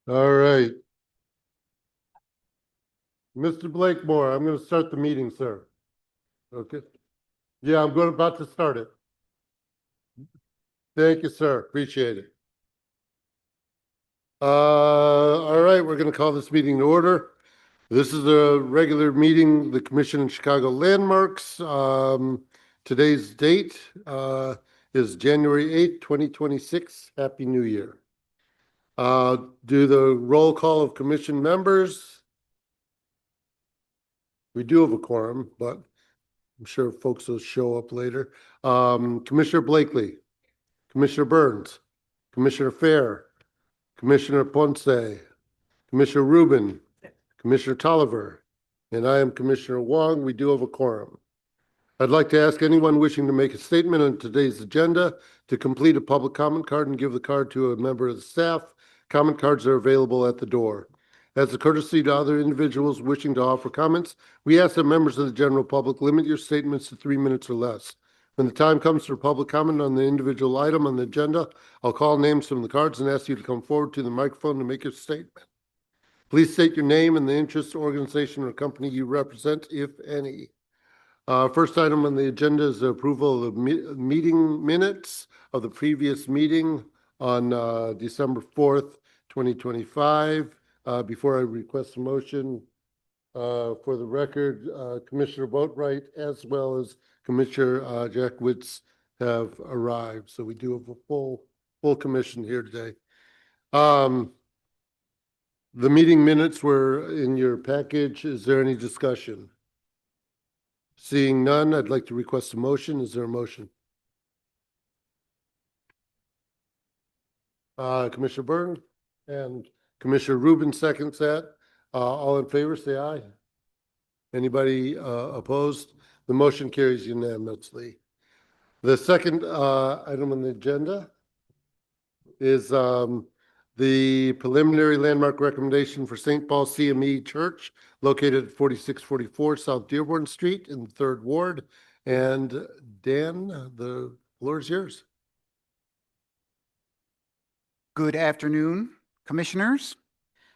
All right. Mr. Blakemore, I'm going to start the meeting, sir. Okay. Yeah, about to start it. Thank you, sir. Appreciate it. All right, we're going to call this meeting to order. This is a regular meeting, the Commission in Chicago Landmarks. Today's date is January 8th, 2026. Happy New Year. Do the roll call of commission members. We do have a quorum, but I'm sure folks will show up later. Commissioner Blakely, Commissioner Burns, Commissioner Fair, Commissioner Ponce, Commissioner Rubin, Commissioner Tolliver, and I am Commissioner Wong. We do have a quorum. I'd like to ask anyone wishing to make a statement on today's agenda to complete a public comment card and give the card to a member of the staff. Comment cards are available at the door. As a courtesy to other individuals wishing to offer comments, we ask that members of the general public limit your statements to 3 minutes or less. When the time comes for public comment on the individual item on the agenda, I'll call names from the cards and ask you to come forward to the microphone to make your statement. Please state your name and the interest, organization, or company you represent, if any. First item on the agenda is the approval of meeting minutes of the previous meeting on December 4th, 2025. Before I request a motion, for the record, Commissioner Boatwright as well as Commissioner Jackwitz have arrived. So we do have a full commission here today. The meeting minutes were in your package. Is there any discussion? Seeing none, I'd like to request a motion. Is there a motion? Commissioner Byrne and Commissioner Rubin seconds that. All in favor, say aye. Anybody opposed? The motion carries unanimously. The second item on the agenda is the preliminary landmark recommendation for St. Paul CME Church, located at 4644 South Dearborn Street in the 3rd Ward. And Dan, the floor is yours. Good afternoon, Commissioners.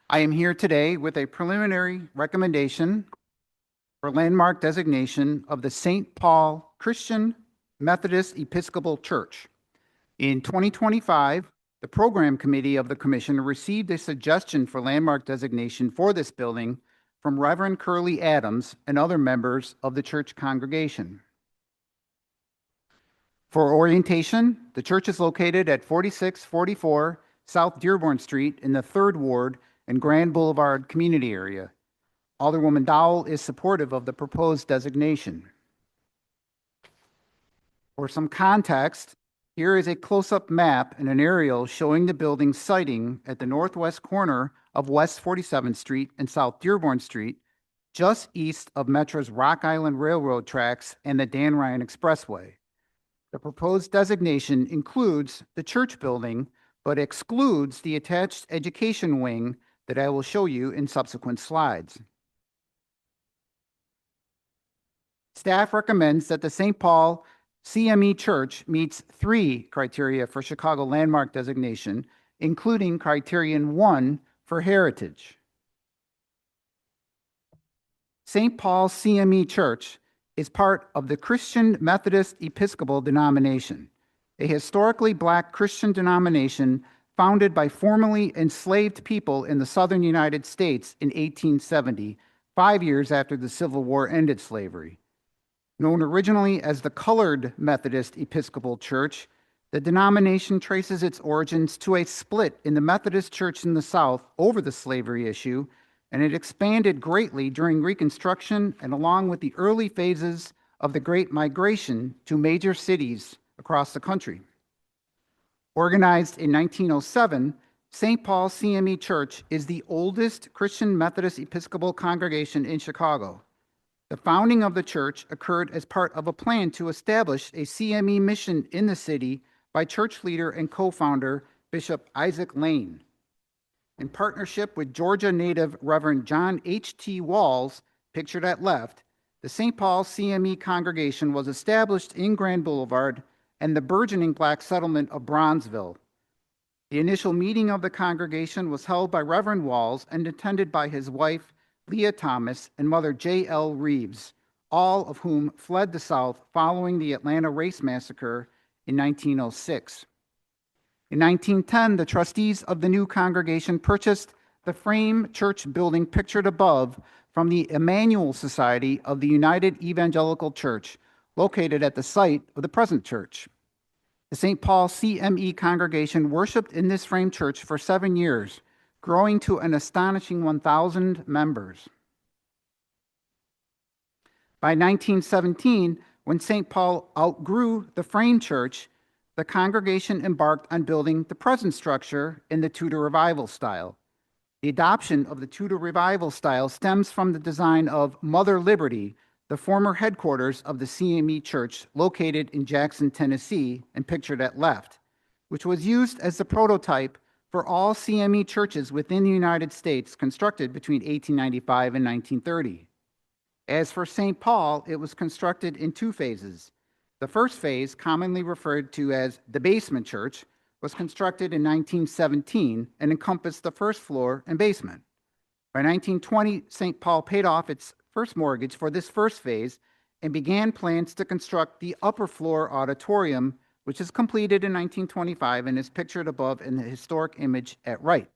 I am here today with a preliminary recommendation for landmark designation of the St. Paul Christian Methodist Episcopal Church. In 2025, the Program Committee of the Commission received a suggestion for landmark designation for this building from Reverend Curly Adams and other members of the church congregation. For orientation, the church is located at 4644 South Dearborn Street in the 3rd Ward and Grand Boulevard community area. Alderwoman Dowell is supportive of the proposed designation. For some context, here is a close-up map and an aerial showing the building's siting at the northwest corner of West 47th Street and South Dearborn Street, just east of Metro's Rock Island Railroad tracks and the Dan Ryan Expressway. The proposed designation includes the church building, but excludes the attached education wing that I will show you in subsequent slides. Staff recommends that the St. Paul CME Church meets 3 criteria for Chicago landmark designation, including criterion 1 for heritage. St. Paul CME Church is part of the Christian Methodist Episcopal denomination, a historically Black Christian denomination founded by formerly enslaved people in the southern United States in 1870, 5 years after the Civil War ended slavery. Known originally as the Colored Methodist Episcopal Church, the denomination traces its origins to a split in the Methodist Church in the South over the slavery issue, and it expanded greatly during Reconstruction and along with the early phases of the Great Migration to major cities across the country. Organized in 1907, St. Paul CME Church is the oldest Christian Methodist Episcopal congregation in Chicago. The founding of the church occurred as part of a plan to establish a CME mission in the city by church leader and co-founder Bishop Isaac Lane. In partnership with Georgia native Reverend John H.T. Walls, pictured at left, the St. Paul CME congregation was established in Grand Boulevard and the burgeoning Black settlement of Bronzeville. The initial meeting of the congregation was held by Reverend Walls and attended by his wife, Leah Thomas, and mother J.L. Reeves, all of whom fled the South following the Atlanta Race Massacre in 1906. In 1910, the trustees of the new congregation purchased the frame church building pictured above from the Emmanuel Society of the United Evangelical Church, located at the site of the present church. The St. Paul CME congregation worshiped in this frame church for 7 years, growing to an astonishing 1,000 members. By 1917, when St. Paul outgrew the frame church, the congregation embarked on building the present structure in the Tudor Revival style. The adoption of the Tudor Revival style stems from the design of Mother Liberty, the former headquarters of the CME Church located in Jackson, Tennessee, and pictured at left, which was used as the prototype for all CME churches within the United States constructed between 1895 and 1930. As for St. Paul, it was constructed in 2 phases. The first phase, commonly referred to as the basement church, was constructed in 1917 and encompassed the first floor and basement. By 1920, St. Paul paid off its first mortgage for this first phase and began plans to construct the upper floor auditorium, which is completed in 1925 and is pictured above in the historic image at right.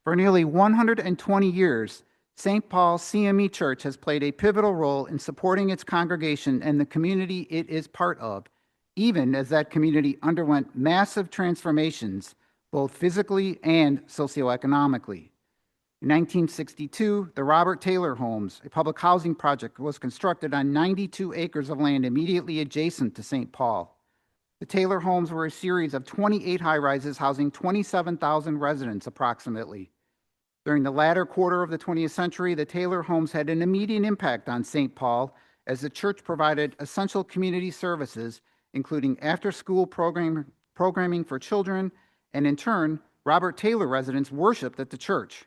For nearly 120 years, St. Paul CME Church has played a pivotal role in supporting its congregation and the community it is part of, even as that community underwent massive transformations, both physically and socioeconomically. In 1962, the Robert Taylor Homes, a public housing project, was constructed on 92 acres of land immediately adjacent to St. Paul. The Taylor Homes were a series of 28 high-rises housing 27,000 residents approximately. During the latter quarter of the 20th century, the Taylor Homes had an immediate impact on St. Paul as the church provided essential community services, including after-school programming for children, and in turn, Robert Taylor residents worshiped at the church.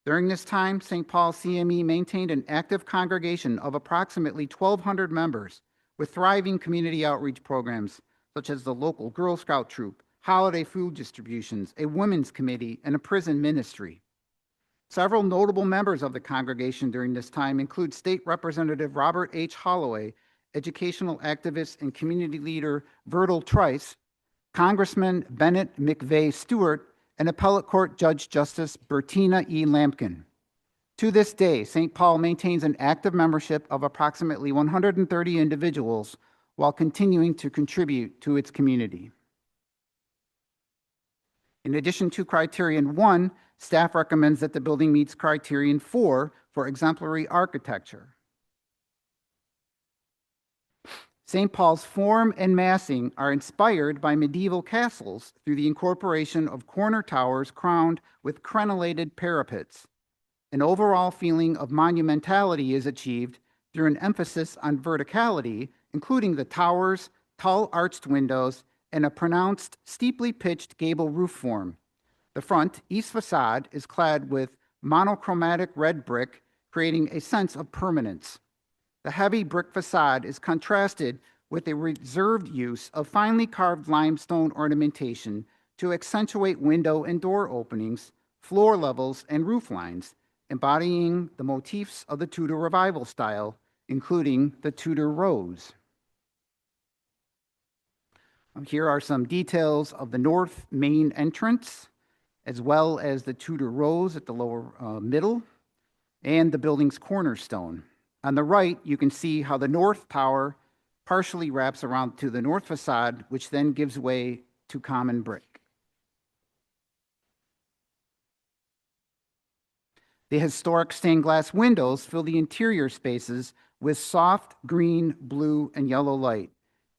During this time, St. Paul CME maintained an active congregation of approximately 1,200 members with thriving community outreach programs such as the local Girl Scout troop, holiday food distributions, a women's committee, and a prison ministry. Several notable members of the congregation during this time include State Representative Robert H. Holloway, educational activist and community leader Vertil Trice, Congressman Bennett McVeigh Stewart, and Appellate Court Judge Justice Bertina E. Lampkin. To this day, St. Paul maintains an active membership of approximately 130 individuals while continuing to contribute to its community. In addition to Criterion 1, staff recommends that the building meets Criterion 4 for exemplary architecture. St. Paul's form and massing are inspired by medieval castles through the incorporation of corner towers crowned with crenellated parapets. An overall feeling of monumentality is achieved through an emphasis on verticality, including the towers, tall arched windows, and a pronounced steeply pitched gable roof form. The front, east facade, is clad with monochromatic red brick, creating a sense of permanence. The heavy brick facade is contrasted with a reserved use of finely carved limestone ornamentation to accentuate window and door openings, floor levels, and roof lines, embodying the motifs of the Tudor Revival style, including the Tudor rose. Here are some details of the north main entrance, as well as the Tudor rose at the lower middle, and the building's cornerstone. On the right, you can see how the north tower partially wraps around to the north facade, which then gives way to common brick. The historic stained glass windows fill the interior spaces with soft green, blue, and yellow light,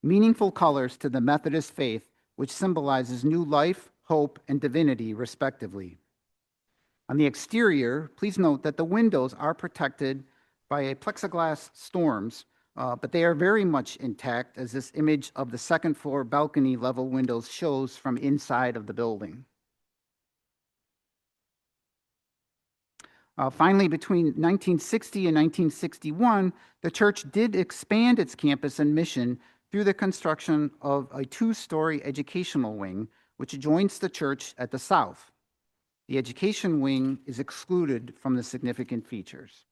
meaningful colors to the Methodist faith, which symbolizes new life, hope, and divinity, respectively. On the exterior, please note that the windows are protected by a plexiglass storms, but they are very much intact, as this image of the second floor balcony level windows shows from inside of the building. Finally, between 1960 and 1961, the church did expand its campus and mission through the construction of a two-story educational wing, which adjoins the church at the south. The education wing is excluded from the significant features.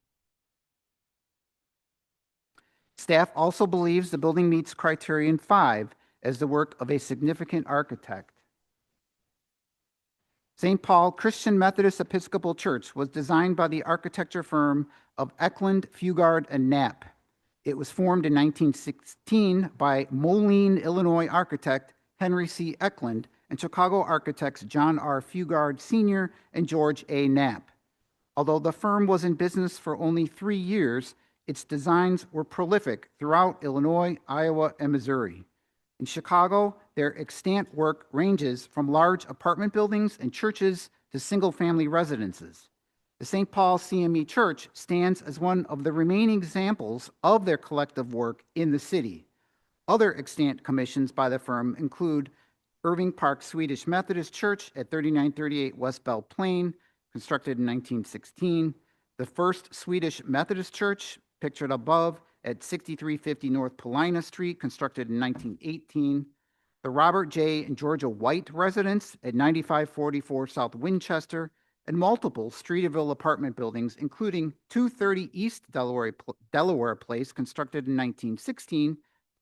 Staff also believes the building meets criterion 5 as the work of a significant architect. St. Paul Christian Methodist Episcopal Church was designed by the architecture firm of Eklund, Fugard, and Knapp. It was formed in 1916 by Moline, Illinois architect Henry C. Eklund and Chicago architects John R. Fugard Sr. and George A. Knapp. Although the firm was in business for only 3 years, its designs were prolific throughout Illinois, Iowa, and Missouri. In Chicago, their extant work ranges from large apartment buildings and churches to single-family residences. The St. Paul CME Church stands as one of the remaining examples of their collective work in the city. Other extant commissions by the firm include Irving Park Swedish Methodist Church at 3938 West Belle Plain, constructed in 1916, the First Swedish Methodist Church, pictured above, at 6350 North Paulina Street, constructed in 1918, the Robert J. and Georgia White residence at 9544 South Winchester, and multiple Streeterville apartment buildings, including 230 East Delaware Place, constructed in 1916,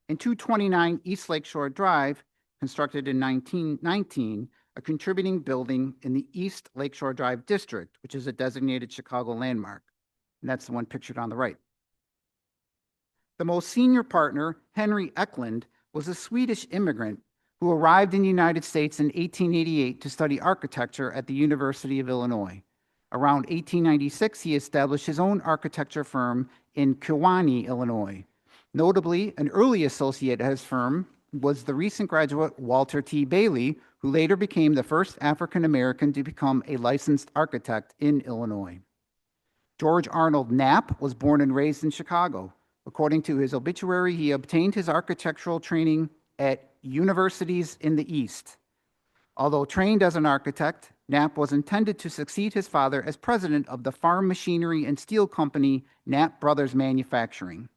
and 229 East Lakeshore Drive, constructed in 1919, a contributing building in the East Lakeshore Drive district, which is a designated Chicago landmark. And that's the one pictured on the right. The most senior partner, Henry Eklund, was a Swedish immigrant who arrived in the United States in 1888 to study architecture at the University of Illinois. Around 1896, he established his own architecture firm in Kewanee, Illinois. Notably, an early associate at his firm was the recent graduate Walter T. Bailey, who later became the first African American to become a licensed architect in Illinois. George Arnold Knapp was born and raised in Chicago. According to his obituary, he obtained his architectural training at universities in the East. Although trained as an architect, Knapp was intended to succeed his father as president of the farm machinery and steel company Knapp Brothers Manufacturing.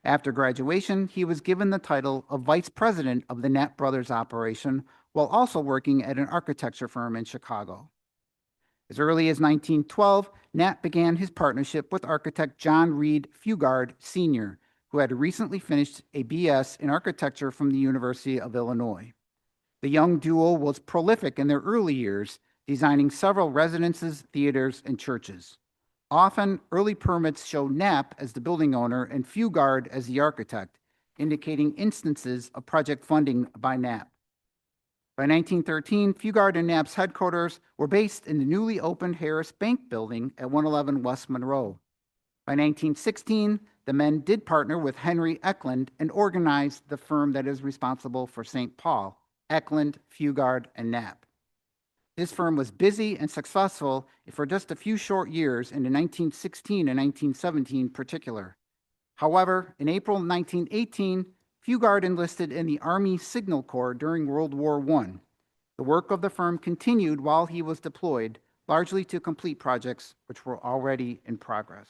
After graduation, he was given the title of vice president of the Knapp Brothers operation while also working at an architecture firm in Chicago. As early as 1912, Knapp began his partnership with architect John Reed Fugard Sr., who had recently finished a BS in architecture from the University of Illinois. The young duo was prolific in their early years, designing several residences, theaters, and churches. Often, early permits show Knapp as the building owner and Fugard as the architect, indicating instances of project funding by Knapp. By 1913, Fugard and Knapp's headquarters were based in the newly opened Harris Bank building at 111 West Monroe. By 1916, the men did partner with Henry Eklund and organized the firm that is responsible for St. Paul, Eklund, Fugard, and Knapp. This firm was busy and successful for just a few short years in 1916 and 1917 in particular. However, in April 1918, Fugard enlisted in the Army Signal Corps during World War I. The work of the firm continued while he was deployed, largely to complete projects which were already in progress.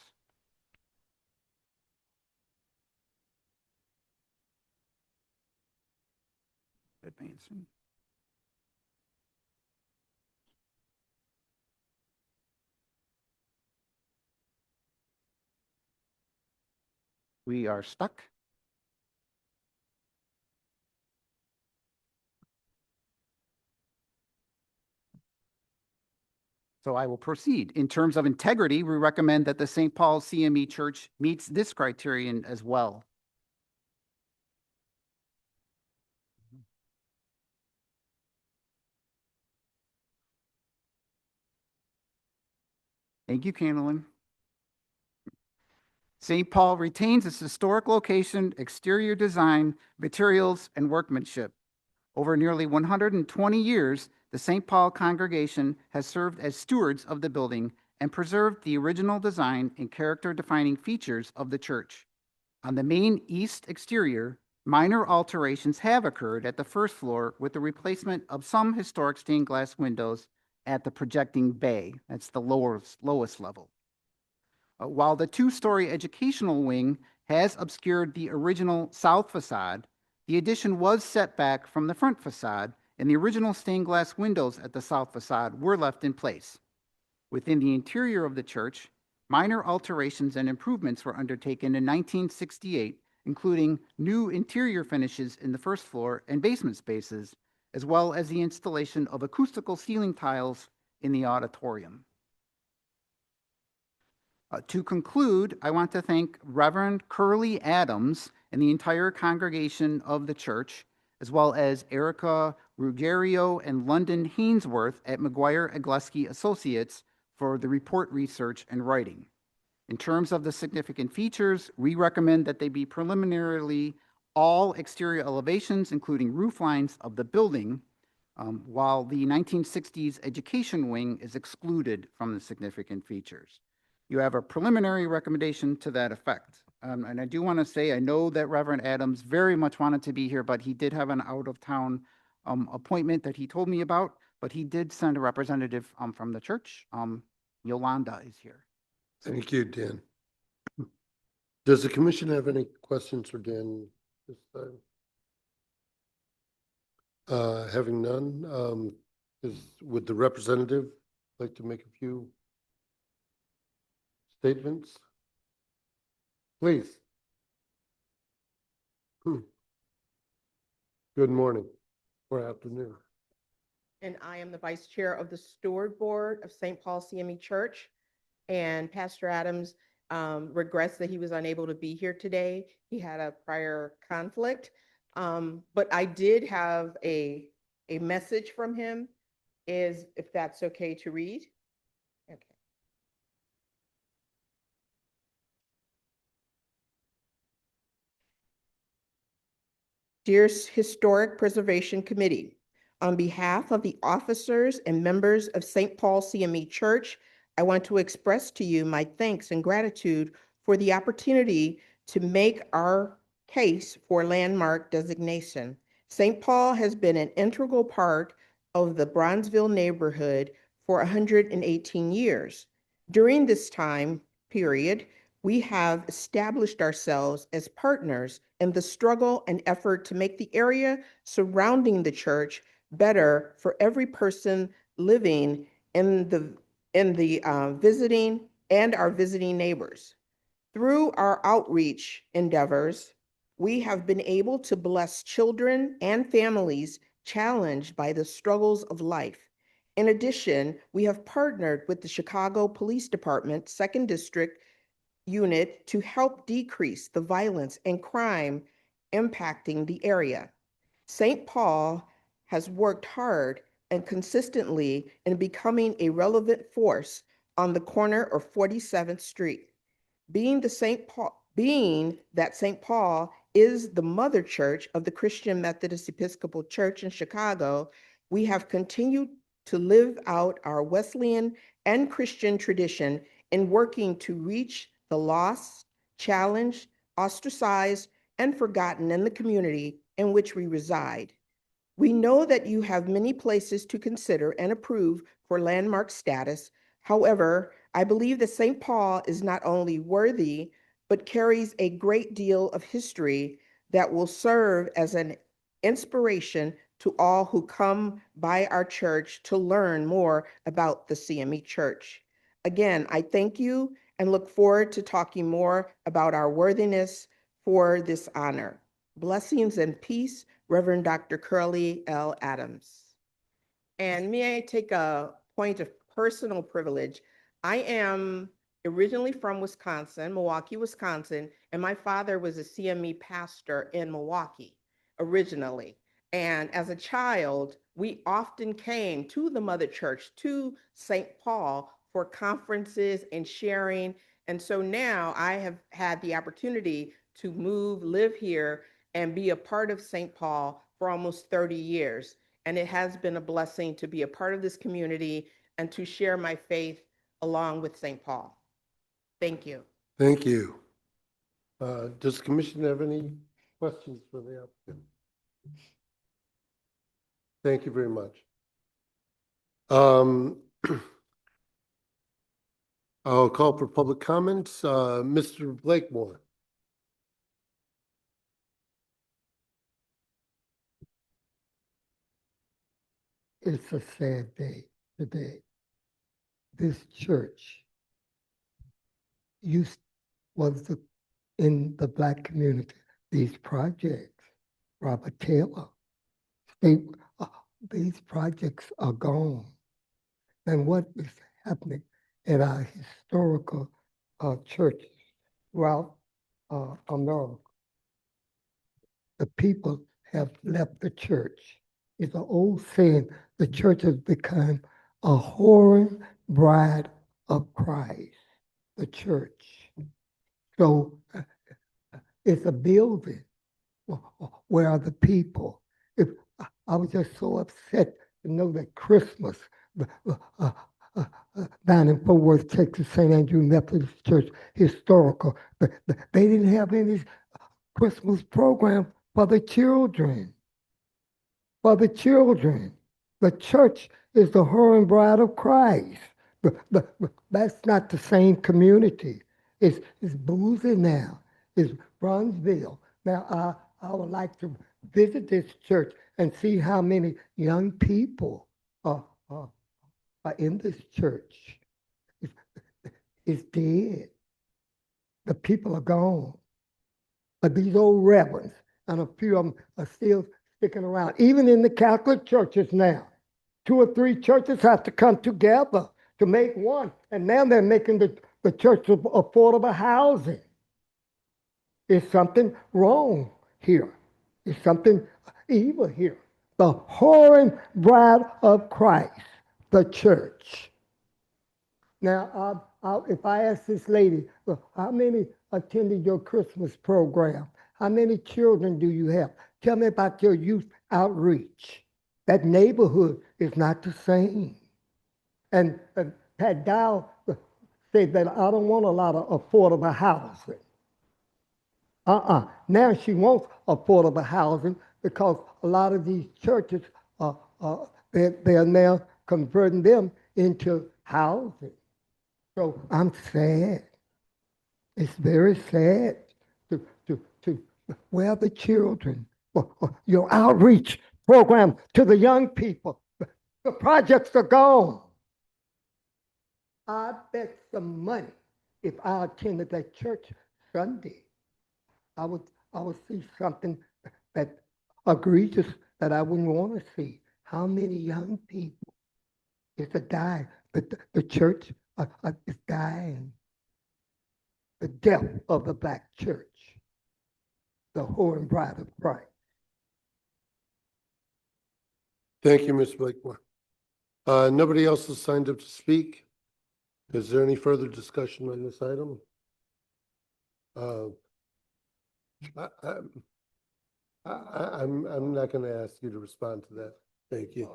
Advancing. We are stuck. So I will proceed. In terms of integrity, we recommend that the St. Paul CME Church meets this criterion as well. Thank you, Candlin. St. Paul retains its historic location, exterior design, materials, and workmanship. Over nearly 120 years, the St. Paul congregation has served as stewards of the building and preserved the original design and character-defining features of the church. On the main east exterior, minor alterations have occurred at the first floor with the replacement of some historic stained glass windows at the projecting bay. That's the lowest level. While the two-story educational wing has obscured the original south facade, The addition was set back from the front facade, and the original stained glass windows at the south facade were left in place. Within the interior of the church, minor alterations and improvements were undertaken in 1968, including new interior finishes in the first floor and basement spaces, as well as the installation of acoustical ceiling tiles in the auditorium. To conclude, I want to thank Reverend Curly Adams and the entire congregation of the church, as well as Erica Ruggiero and London Hainsworth at McGuire Agleski Associates for the report research and writing. In terms of the significant features, we recommend that they be preliminarily all exterior elevations, including roof lines of the building, while the 1960s education wing is excluded from the significant features. You have a preliminary recommendation to that effect. And I do want to say, I know that Reverend Adams very much wanted to be here, but he did have an out-of-town appointment that he told me about, but he did send a representative from the church. Yolanda is here. Thank you, Dan. Does the commission have any questions for Dan this time? Having none, would the representative like to make a few statements? Please. Good morning or afternoon. And I am the vice chair of the steward board of St. Paul CME Church. And Pastor Adams regrets that he was unable to be here today. He had a prior conflict. But I did have a message from him, if that's okay to read. Okay. Dear Historic Preservation Committee, on behalf of the officers and members of St. Paul CME Church, I want to express to you my thanks and gratitude for the opportunity to make our case for landmark designation. St. Paul has been an integral part of the Bronzeville neighborhood for 118 years. During this time period, we have established ourselves as partners in the struggle and effort to make the area surrounding the church better for every person living in the visiting and our visiting neighbors. Through our outreach endeavors, we have been able to bless children and families challenged by the struggles of life. In addition, we have partnered with the Chicago Police Department, 2nd District Unit to help decrease the violence and crime impacting the area. St. Paul has worked hard and consistently in becoming a relevant force on the corner of 47th Street. Being that St. Paul is the mother church of the Christian Methodist Episcopal Church in Chicago, we have continued to live out our Wesleyan and Christian tradition in working to reach the lost, challenged, ostracized, and forgotten in the community in which we reside. We know that you have many places to consider and approve for landmark status. However, I believe that St. Paul is not only worthy, but carries a great deal of history that will serve as an inspiration to all who come by our church to learn more about the CME Church. Again, I thank you and look forward to talking more about our worthiness for this honor. Blessings and peace, Reverend Dr. Curly L. Adams. And may I take a point of personal privilege? I am originally from Wisconsin, Milwaukee, Wisconsin, and my father was a CME pastor in Milwaukee originally. And as a child, we often came to the Mother Church, to St. Paul, for conferences and sharing. And so now I have had the opportunity to live here, and be a part of St. Paul for almost 30 years. And it has been a blessing to be a part of this community and to share my faith along with St. Paul. Thank you. Thank you. Does the commission have any questions for the applicant? Thank you very much. I'll call for public comments. Mr. Blakemore. It's a sad day today. This church used was in the Black community. These projects, Robert Taylor, they, uh, these projects are gone. And what is happening at our historical churches throughout America? The people have left the church. It's an old saying, the church has become a whoring bride of Christ, the church. So it's a building. Where are the people? If I was just so upset to know that Christmas down in Fort Worth, Texas, St. Andrew Methodist Church, historical, but they didn't have any Christmas program for the children. For the children. The church is the whoring bride of Christ. That's not the same community. It's Boozy now. It's Bronzeville. Now, I would like to visit this church and see how many young people are in this church. It's dead. The people are gone. But these old reverends, and a few of them are still sticking around, even in the Catholic churches now. 2 or 3 churches have to come together to make one. And now they're making the church of affordable housing. There's something wrong here. There's something evil here. The whoring bride of Christ, the church. Now, if I ask this lady, well, how many attended your Christmas program? How many children do you have? Tell me about your youth outreach. That neighborhood is not the same. And Pat Dow said that I don't want a lot of affordable housing. Now she wants affordable housing because a lot of these churches, they're now converting them into housing. So I'm sad. It's very sad to where are the children? Your outreach program to the young people. The projects are gone. I bet some money if I attended that church Sunday, I would see something that egregious that I wouldn't want to see. How many young people is dying? The church is dying. The death of the Black church, the whoring bride of Christ. Thank you, Ms. Blakemore. Nobody else has signed up to speak. Is there any further discussion on this item? I'm not going to ask you to respond to that. Thank you.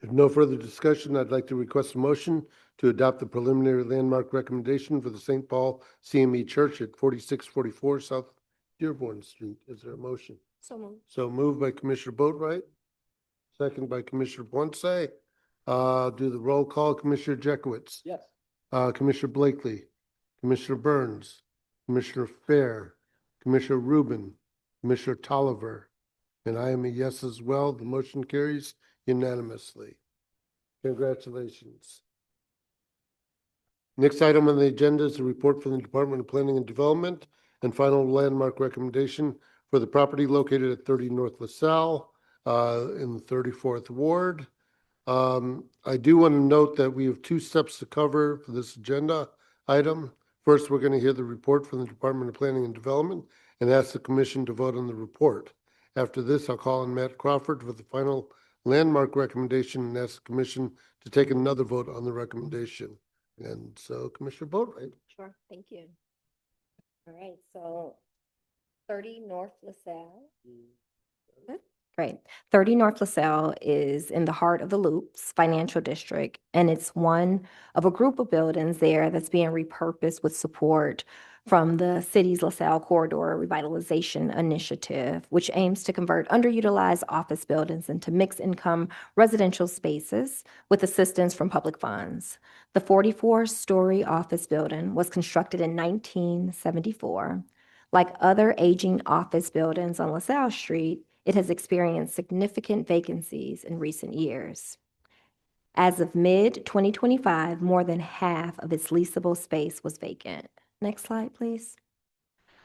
If no further discussion, I'd like to request a motion to adopt the preliminary landmark recommendation for the St. Paul CME Church at 4644 South Dearborn Street. Is there a motion? So moved. So moved by Commissioner Boatright, second by Commissioner Ponce. Do the roll call. Commissioner Jekowitz. Yes. Commissioner Blakely, Commissioner Burns, Commissioner Fair, Commissioner Rubin, Commissioner Tolliver, and I am a yes as well. The motion carries unanimously. Congratulations. Next item on the agenda is a report from the Department of Planning and Development and final landmark recommendation for the property located at 30 North LaSalle in the 34th Ward. I do want to note that we have 2 steps to cover for this agenda item. First, we're going to hear the report from the Department of Planning and Development and ask the commission to vote on the report. After this, I'll call on Matt Crawford for the final landmark recommendation and ask the commission to take another vote on the recommendation. And so, Commissioner Boatright. Sure, thank you. All right, so 30 North LaSalle. Great. 30 North LaSalle is in the heart of the Loops Financial District, and it's one of a group of buildings there that's being repurposed with support from the city's LaSalle Corridor Revitalization Initiative, which aims to convert underutilized office buildings into mixed-income residential spaces with assistance from public funds. The 44-story office building was constructed in 1974. Like other aging office buildings on LaSalle Street, it has experienced significant vacancies in recent years. As of mid-2025, more than half of its leasable space was vacant. Next slide, please.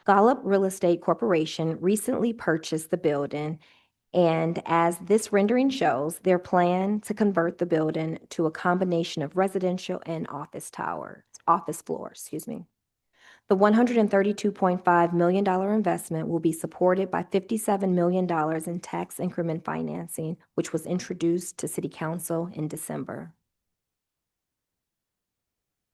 Golub Real Estate Corporation recently purchased the building, and as this rendering shows, their plan to convert the building to a combination of residential and office floors. The $132.5 million investment will be supported by $57 million in tax increment financing, which was introduced to City Council in December.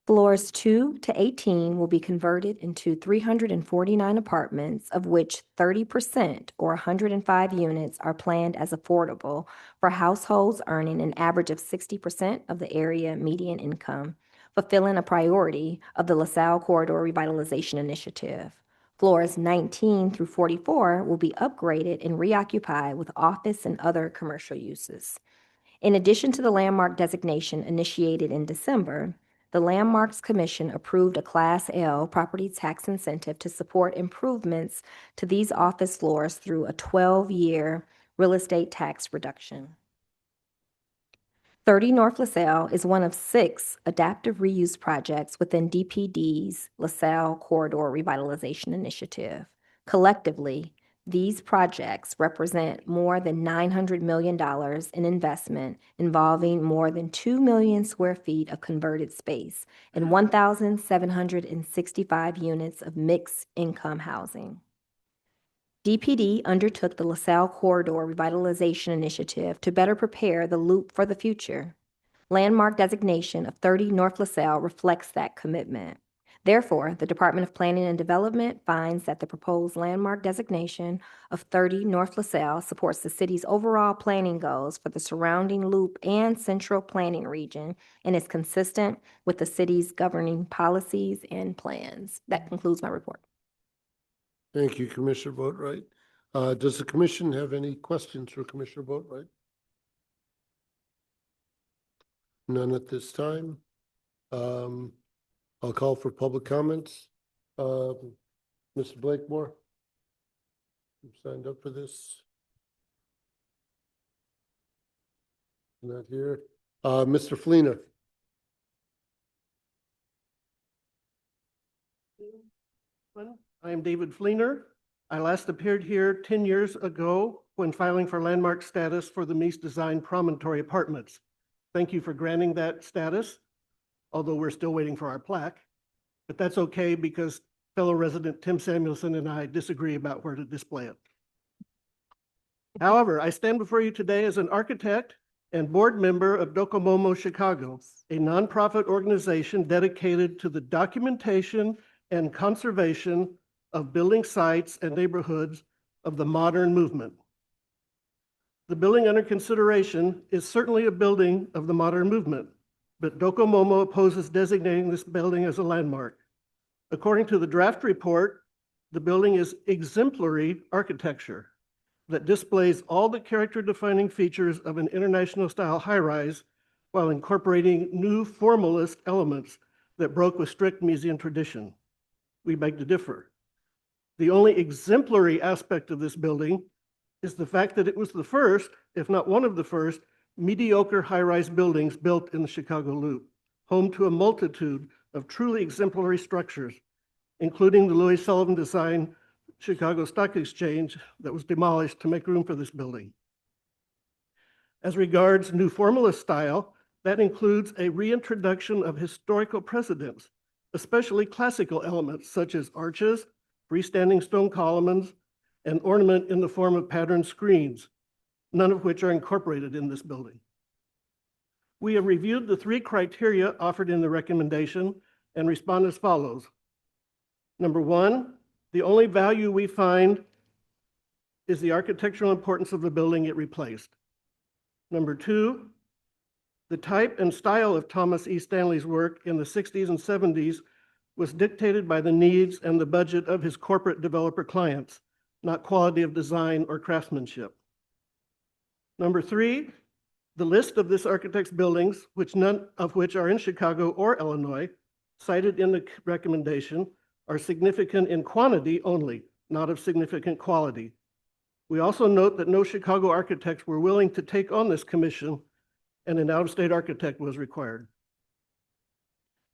Floors 2 to 18 will be converted into 349 apartments, of which 30% or 105 units are planned as affordable for households earning an average of 60% of the area median income, fulfilling a priority of the LaSalle Corridor Revitalization Initiative. Floors 19 through 44 will be upgraded and reoccupied with office and other commercial uses. In addition to the landmark designation initiated in December, the Landmarks Commission approved a Class L property tax incentive to support improvements to these office floors through a 12-year real estate tax reduction. 30 North LaSalle is one of 6 adaptive reuse projects within DPD's LaSalle Corridor Revitalization Initiative. Collectively, these projects represent more than $900 million in investment involving more than 2 million square feet of converted space and 1,765 units of mixed-income housing. DPD undertook the LaSalle Corridor Revitalization Initiative to better prepare the loop for the future. Landmark designation of 30 North LaSalle reflects that commitment. Therefore, the Department of Planning and Development finds that the proposed landmark designation of 30 North LaSalle supports the city's overall planning goals for the surrounding loop and central planning region and is consistent with the city's governing policies and plans. That concludes my report. Thank you, Commissioner Boatright. Does the commission have any questions for Commissioner Boatright? None at this time. I'll call for public comments. Mr. Blakemore, you signed up for this? Not here. Mr. Fleener. I am David Fleener. I last appeared here 10 years ago when filing for landmark status for the Mies Design Promontory Apartments. Thank you for granting that status, although we're still waiting for our plaque. But that's okay because fellow resident Tim Samuelson and I disagree about where to display it. However, I stand before you today as an architect and board member of Docomomo Chicago, a nonprofit organization dedicated to the documentation and conservation of building sites and neighborhoods of the modern movement. The building under consideration is certainly a building of the modern movement, but Docomomo opposes designating this building as a landmark. According to the draft report, the building is exemplary architecture that displays all the character-defining features of an international-style high-rise while incorporating new formalist elements that broke with strict Miesian tradition. We beg to differ. The only exemplary aspect of this building is the fact that it was the first, if not one of the first, mediocre high-rise buildings built in the Chicago Loop, home to a multitude of truly exemplary structures, including the Louis Sullivan design Chicago Stock Exchange that was demolished to make room for this building. As regards new formalist style, that includes a reintroduction of historical precedents, especially classical elements such as arches, freestanding stone columns, and ornament in the form of patterned screens, none of which are incorporated in this building. We have reviewed the 3 criteria offered in the recommendation and respond as follows. Number 1, the only value we find is the architectural importance of the building it replaced. Number 2, the type and style of Thomas E. Stanley's work in the 60s and 70s was dictated by the needs and the budget of his corporate developer clients, not quality of design or craftsmanship. Number 3, the list of this architect's buildings, which none of which are in Chicago or Illinois, cited in the recommendation, are significant in quantity only, not of significant quality. We also note that no Chicago architects were willing to take on this commission, and an out-of-state architect was required.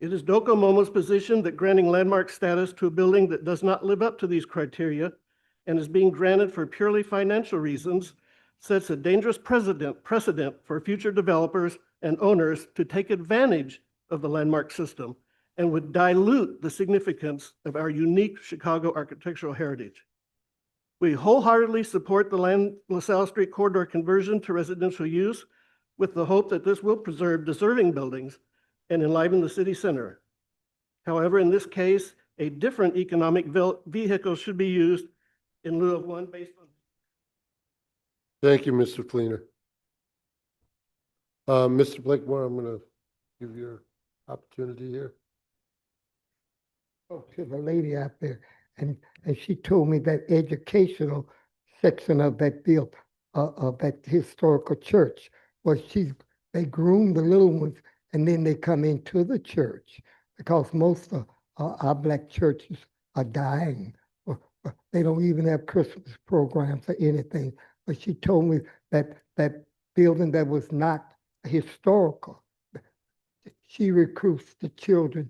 It is Docomomo's position that granting landmark status to a building that does not live up to these criteria and is being granted for purely financial reasons sets a dangerous precedent for future developers and owners to take advantage of the landmark system and would dilute the significance of our unique Chicago architectural heritage. We wholeheartedly support the LaSalle Street corridor conversion to residential use with the hope that this will preserve deserving buildings and enliven the city center. However, in this case, a different economic vehicle should be used in lieu of one based on. Thank you, Mr. Fleener. Mr. Blakemore, I'm going to give you your opportunity here. Spoke to the lady out there, and she told me that educational section of that bill, of that historical church, was they groom the little ones and then they come into the church, because most of our black churches are dying. Or they don't even have Christmas programs or anything. But she told me that that building that was not historical, she recruits the children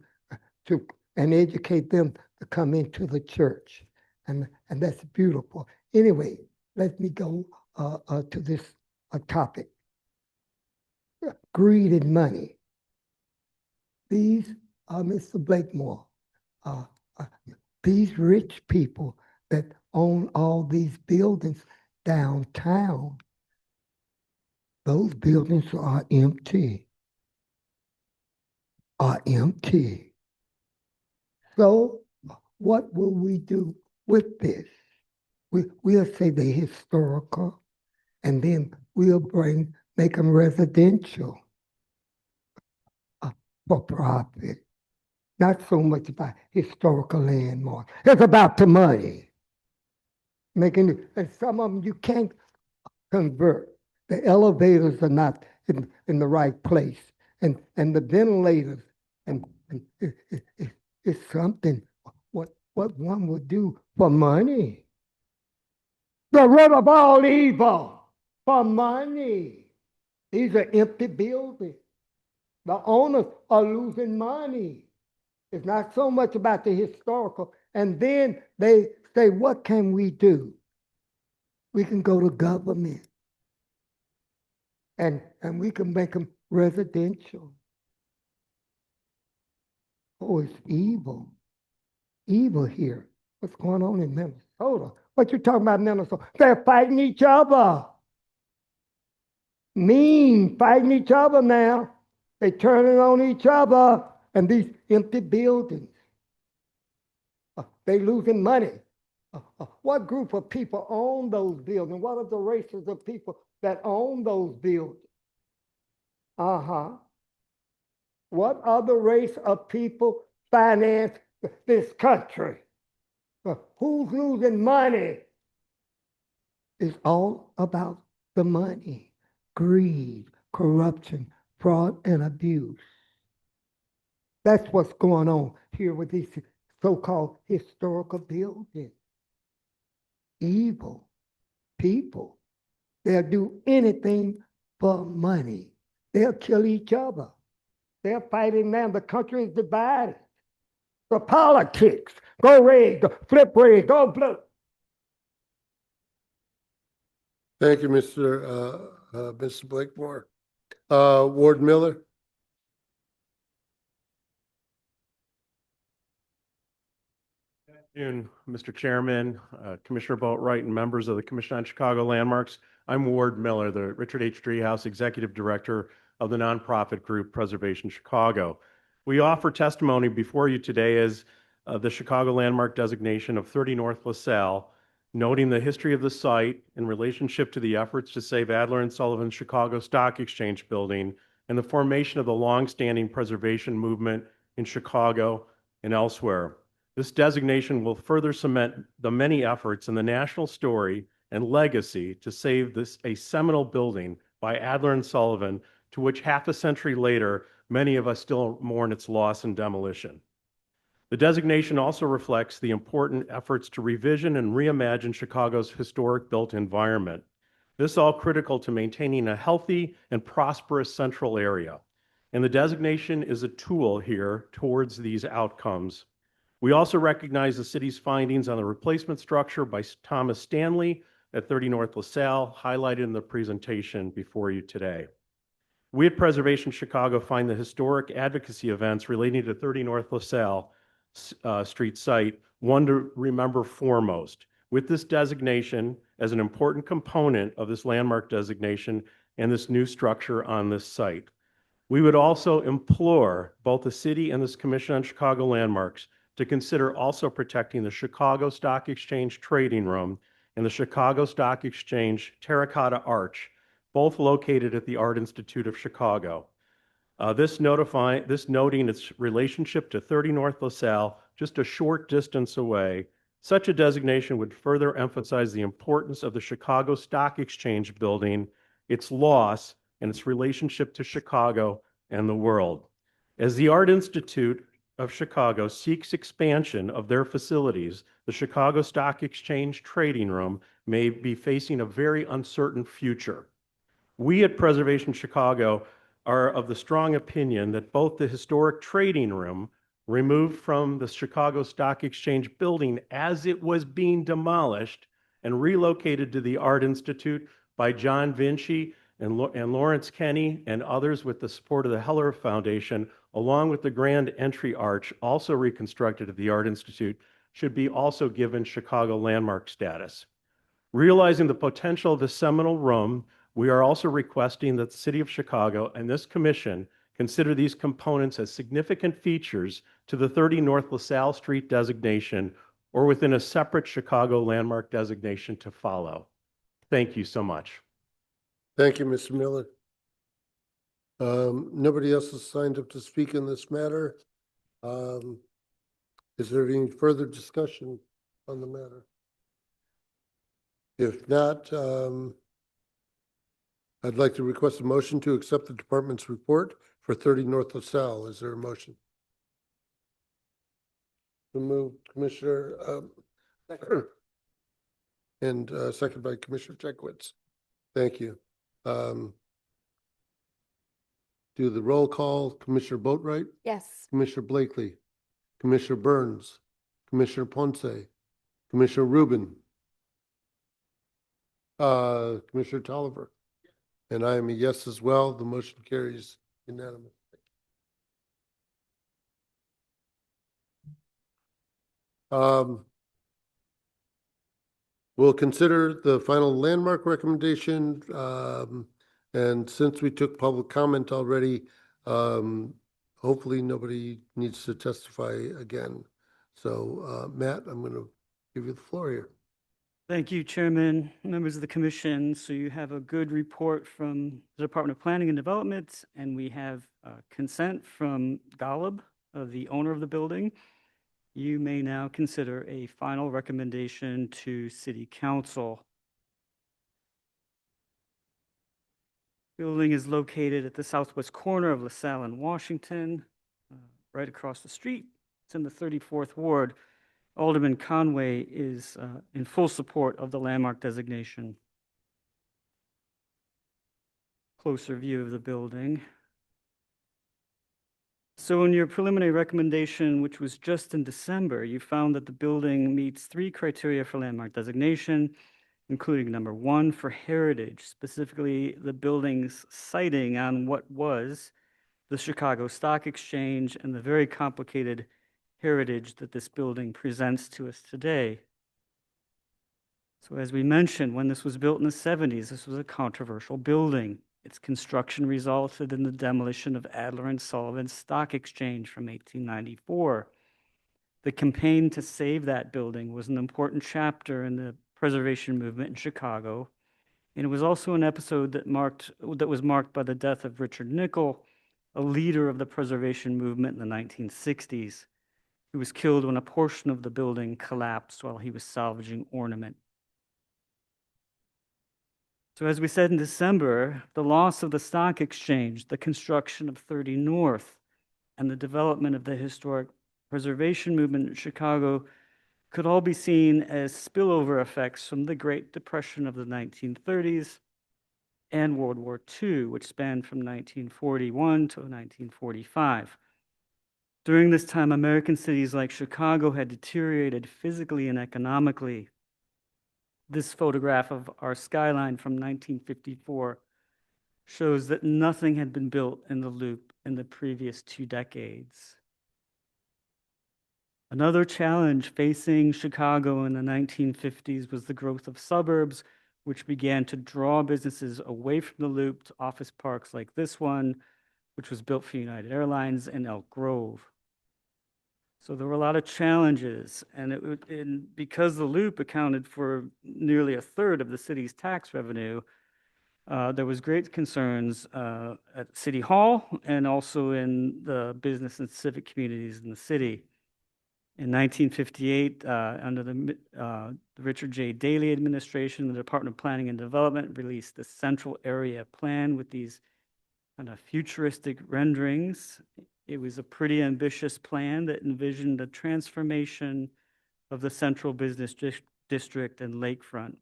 and educate them to come into the church. And that's beautiful. Anyway, let me go to this topic. Greed and money. These are Mr. Blakemore. These rich people that own all these buildings downtown, those buildings are empty. So what will we do with this? We'll say they're historical, and then we'll make them residential for profit. Not so much about historical landmarks. It's about the money. And some of them you can't convert. The elevators are not in the right place. And the ventilators, and it's something what one would do for money. The root of all evil, for money. These are empty buildings. The owners are losing money. It's not so much about the historical. And then they say, what can we do? We can go to government. And we can make them residential. Oh, it's evil. Evil here. What's going on in Minnesota? What you talking about, Minnesota? They're fighting each other. Mean, fighting each other now. They turning on each other. And these empty buildings. They losing money. What group of people own those buildings? What are the races of people that own those buildings? What other race of people finance this country? Who's losing money? It's all about the money, greed, corruption, fraud, and abuse. That's what's going on here with these so-called historical buildings. Evil people. They'll do anything for money. They'll kill each other. They're fighting now. The country is divided. The politics. Go red, go flip red, go blue. Thank you, Mr. Blakemore. Ward Miller. Good afternoon, Mr. Chairman, Commissioner Boatwright, and members of the Commission on Chicago Landmarks. I'm Ward Miller, the Richard H. Driehaus Executive Director of the nonprofit group Preservation Chicago. We offer testimony before you today as the Chicago Landmark designation of 30 North LaSalle, noting the history of the site in relationship to the efforts to save Adler and Sullivan's Chicago Stock Exchange building and the formation of the longstanding preservation movement in Chicago and elsewhere. This designation will further cement the many efforts in the national story and legacy to save a seminal building by Adler and Sullivan, to which half a century later, many of us still mourn its loss and demolition. The designation also reflects the important efforts to revision and reimagine Chicago's historic built environment. This is all critical to maintaining a healthy and prosperous central area. And the designation is a tool here towards these outcomes. We also recognize the city's findings on the replacement structure by Thomas Stanley at 30 North LaSalle, highlighted in the presentation before you today. We at Preservation Chicago find the historic advocacy events relating to 30 North LaSalle Street site one to remember foremost, with this designation as an important component of this landmark designation and this new structure on this site. We would also implore both the city and this Commission on Chicago Landmarks to consider also protecting the Chicago Stock Exchange Trading Room and the Chicago Stock Exchange Terracotta Arch, both located at the Art Institute of Chicago. This noting its relationship to 30 North LaSalle, just a short distance away, such a designation would further emphasize the importance of the Chicago Stock Exchange building, its loss, and its relationship to Chicago and the world. As the Art Institute of Chicago seeks expansion of their facilities, the Chicago Stock Exchange Trading Room may be facing a very uncertain future. We at Preservation Chicago are of the strong opinion that both the historic trading room, removed from the Chicago Stock Exchange building as it was being demolished and relocated to the Art Institute by John Vinci and Lawrence Kenny and others with the support of the Heller Foundation, along with the Grand Entry Arch, also reconstructed at the Art Institute, should be also given Chicago landmark status. Realizing the potential of the seminal room, we are also requesting that the City of Chicago and this commission consider these components as significant features to the 30 North LaSalle Street designation or within a separate Chicago landmark designation to follow. Thank you so much. Thank you, Mr. Miller. Nobody else has signed up to speak in this matter. Is there any further discussion on the matter? If not, I'd like to request a motion to accept the department's report for 30 North LaSalle. Is there a motion? So moved, Commissioner, and second by Commissioner Chekowitz. Thank you. Do the roll call. Commissioner Boatright, Yes. Commissioner Blakely, Commissioner Burns, Commissioner Ponce, Commissioner Rubin, Commissioner Tolliver, and I am a yes as well. The motion carries unanimously. We'll consider the final landmark recommendation. And since we took public comment already, hopefully nobody needs to testify again. So, Matt, I'm going to give you the floor here. Thank you, Chairman, members of the commission. So you have a good report from the Department of Planning and Development, and we have consent from Golub, the owner of the building. You may now consider a final recommendation to City Council. Building is located at the southwest corner of LaSalle and Washington, right across the street. It's in the 34th Ward. Alderman Conway is in full support of the landmark designation. Closer view of the building. So in your preliminary recommendation, which was just in December, you found that the building meets 3 criteria for landmark designation, including number 1 for heritage, specifically the building's siting on what was the Chicago Stock Exchange and the very complicated heritage that this building presents to us today. So as we mentioned, when this was built in the 70s, this was a controversial building. Its construction resulted in the demolition of Adler and Sullivan's Stock Exchange from 1894. The campaign to save that building was an important chapter in the preservation movement in Chicago, and it was also an episode that was marked by the death of Richard Nickel, a leader of the preservation movement in the 1960s. He was killed when a portion of the building collapsed while he was salvaging ornament. So as we said in December, the loss of the stock exchange, the construction of 30 North, and the development of the historic preservation movement in Chicago could all be seen as spillover effects from the Great Depression of the 1930s and World War II, which spanned from 1941 to 1945. During this time, American cities like Chicago had deteriorated physically and economically. This photograph of our skyline from 1954 shows that nothing had been built in the Loop in the previous 2 decades. Another challenge facing Chicago in the 1950s was the growth of suburbs, which began to draw businesses away from the Loop to office parks like this one, which was built for United Airlines in Elk Grove. So there were a lot of challenges, and because the Loop accounted for nearly a third of the city's tax revenue, there was great concerns at City Hall and also in the business and civic communities in the city. In 1958, under the Richard J. Daley administration, the Department of Planning and Development released the Central Area Plan with these kind of futuristic renderings. It was a pretty ambitious plan that envisioned a transformation of the central business district and lakefront,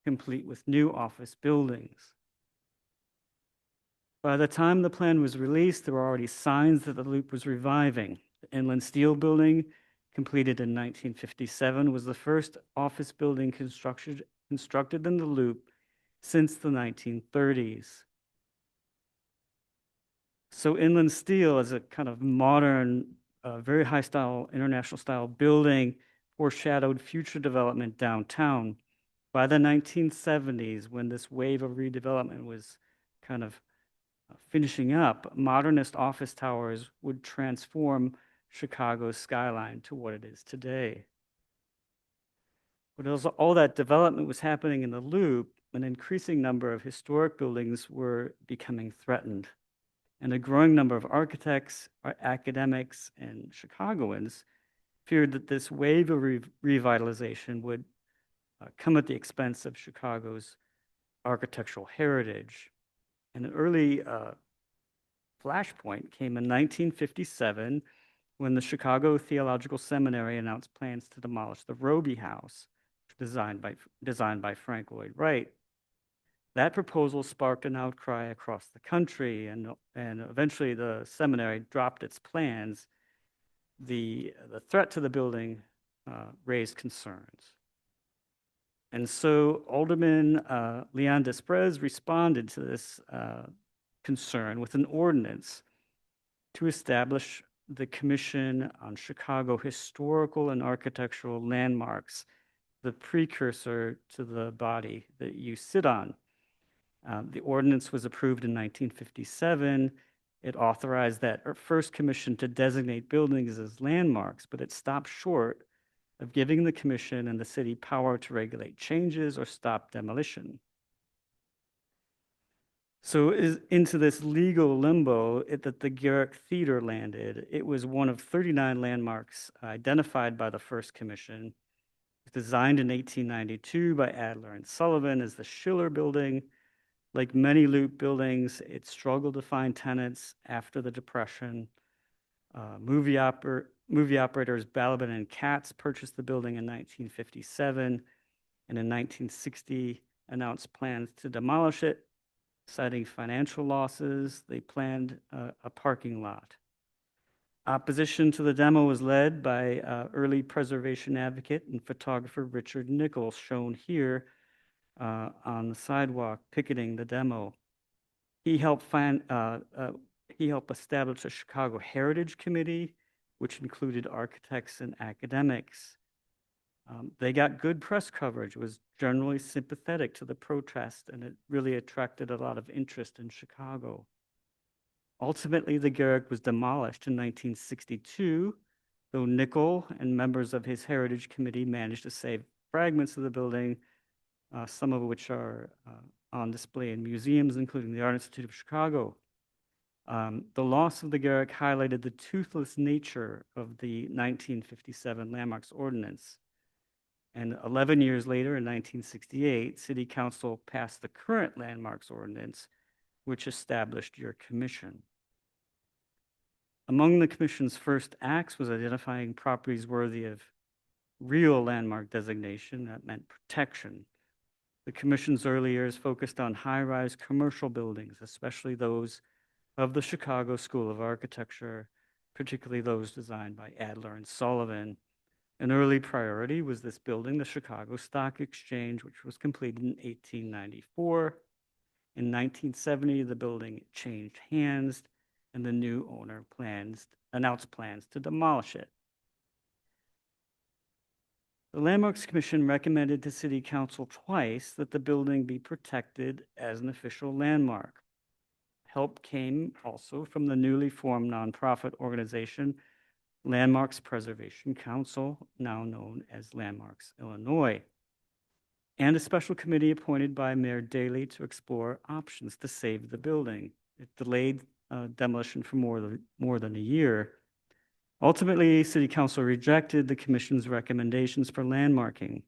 complete with new office buildings. By the time the plan was released, there were already signs that the Loop was reviving. The Inland Steel Building, completed in 1957, was the first office building constructed in the Loop since the 1930s. So Inland Steel, as a kind of modern, very high style, international style building, foreshadowed future development downtown. By the 1970s, when this wave of redevelopment was kind of finishing up, modernist office towers would transform Chicago's skyline to what it is today. But all that development was happening in the Loop, an increasing number of historic buildings were becoming threatened. And a growing number of architects, academics, and Chicagoans feared that this wave of revitalization would come at the expense of Chicago's architectural heritage. And an early flashpoint came in 1957 when the Chicago Theological Seminary announced plans to demolish the Robie House, designed by Frank Lloyd Wright. That proposal sparked an outcry across the country, and eventually the seminary dropped its plans. The threat to the building raised concerns. And so Alderman Leon Desprez responded to this concern with an ordinance to establish the Commission on Chicago Historical and Architectural Landmarks, the precursor to the body that you sit on. The ordinance was approved in 1957. It authorized that first commission to designate buildings as landmarks, but it stopped short of giving the commission and the city power to regulate changes or stop demolition. So into this legal limbo that the Garrick Theater landed. It was one of 39 landmarks identified by the first commission. Designed in 1892 by Adler and Sullivan as the Schiller Building. Like many Loop buildings, it struggled to find tenants after the Depression. Movie operators Balaban and Katz purchased the building in 1957, and in 1960 announced plans to demolish it, citing financial losses. They planned a parking lot. Opposition to the demo was led by early preservation advocate and photographer Richard Nichols, shown here on the sidewalk picketing the demo. He helped establish a Chicago Heritage Committee, which included architects and academics. They got good press coverage, was generally sympathetic to the protest, and it really attracted a lot of interest in Chicago. Ultimately, the Garrick was demolished in 1962, though Nichol and members of his Heritage Committee managed to save fragments of the building, some of which are on display in museums, including the Art Institute of Chicago. The loss of the Garrick highlighted the toothless nature of the 1957 Landmarks Ordinance. And 11 years later, in 1968, City Council passed the current Landmarks Ordinance, which established your commission. Among the commission's first acts was identifying properties worthy of real landmark designation. That meant protection. The commission's early years focused on high-rise commercial buildings, especially those of the Chicago School of Architecture, particularly those designed by Adler and Sullivan. An early priority was this building, the Chicago Stock Exchange, which was completed in 1894. In 1970, the building changed hands, and the new owner announced plans to demolish it. The Landmarks Commission recommended to City Council twice that the building be protected as an official landmark. Help came also from the newly formed nonprofit organization, Landmarks Preservation Council, now known as Landmarks Illinois, and a special committee appointed by Mayor Daley to explore options to save the building. It delayed demolition for more than a year. Ultimately, City Council rejected the commission's recommendations for landmarking.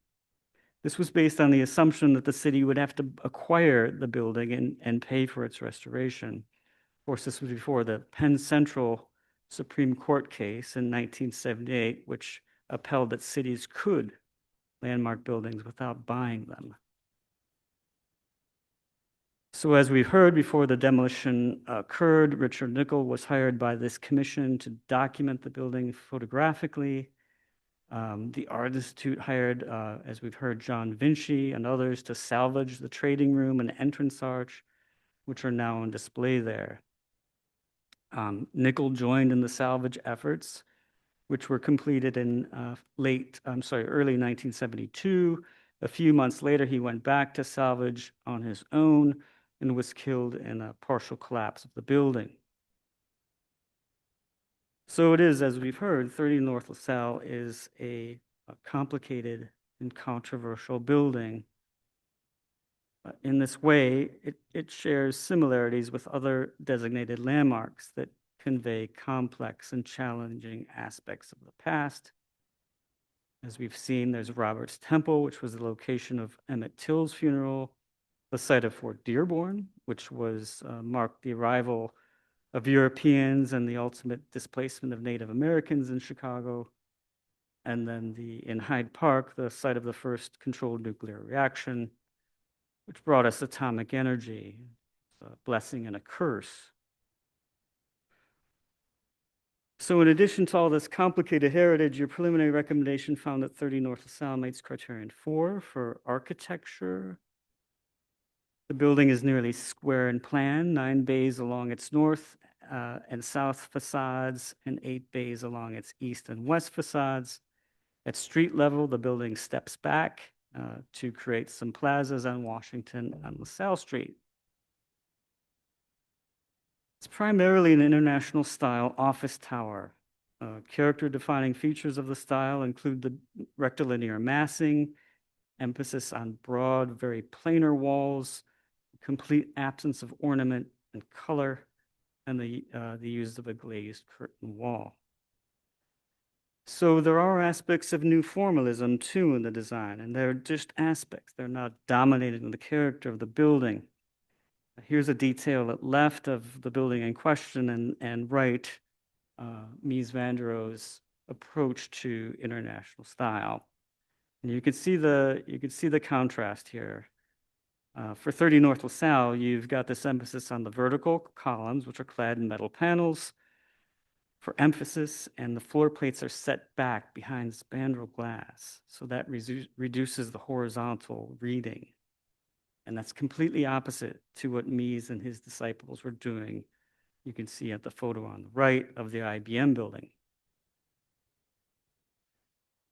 This was based on the assumption that the city would have to acquire the building and pay for its restoration. Of course, this was before the Penn Central Supreme Court case in 1978, which upheld that cities could landmark buildings without buying them. So as we've heard, before the demolition occurred, Richard Nickel was hired by this commission to document the building photographically. The Art Institute hired, as we've heard, John Vinci and others to salvage the trading room and entrance arch, which are now on display there. Nickel joined in the salvage efforts, which were completed in early 1972. A few months later, he went back to salvage on his own and was killed in a partial collapse of the building. So it is, as we've heard, 30 North LaSalle is a complicated and controversial building. In this way, it shares similarities with other designated landmarks that convey complex and challenging aspects of the past. As we've seen, there's Robert's Temple, which was the location of Emmett Till's funeral, the site of Fort Dearborn, which marked the arrival of Europeans and the ultimate displacement of Native Americans in Chicago, and then in Hyde Park, the site of the first controlled nuclear reaction, which brought us atomic energy, a blessing and a curse. So in addition to all this complicated heritage, your preliminary recommendation found that 30 North LaSalle meets criterion 4 for architecture. The building is nearly square in plan, 9 bays along its north and south facades, and 8 bays along its east and west facades. At street level, the building steps back to create some plazas on Washington and LaSalle Street. It's primarily an international style office tower. Character-defining features of the style include the rectilinear massing, emphasis on broad, very planar walls, complete absence of ornament and color, and the use of a glazed curtain wall. So there are aspects of new formalism too in the design, and they're just aspects. They're not dominating the character of the building. Here's a detail at left of the building in question, and right, Mies van der Rohe's approach to international style. And you can see the contrast here. For 30 North LaSalle, you've got this emphasis on the vertical columns, which are clad in metal panels for emphasis, and the floor plates are set back behind spandrel glass. So that reduces the horizontal reading. And that's completely opposite to what Mies and his disciples were doing. You can see at the photo on the right of the IBM building.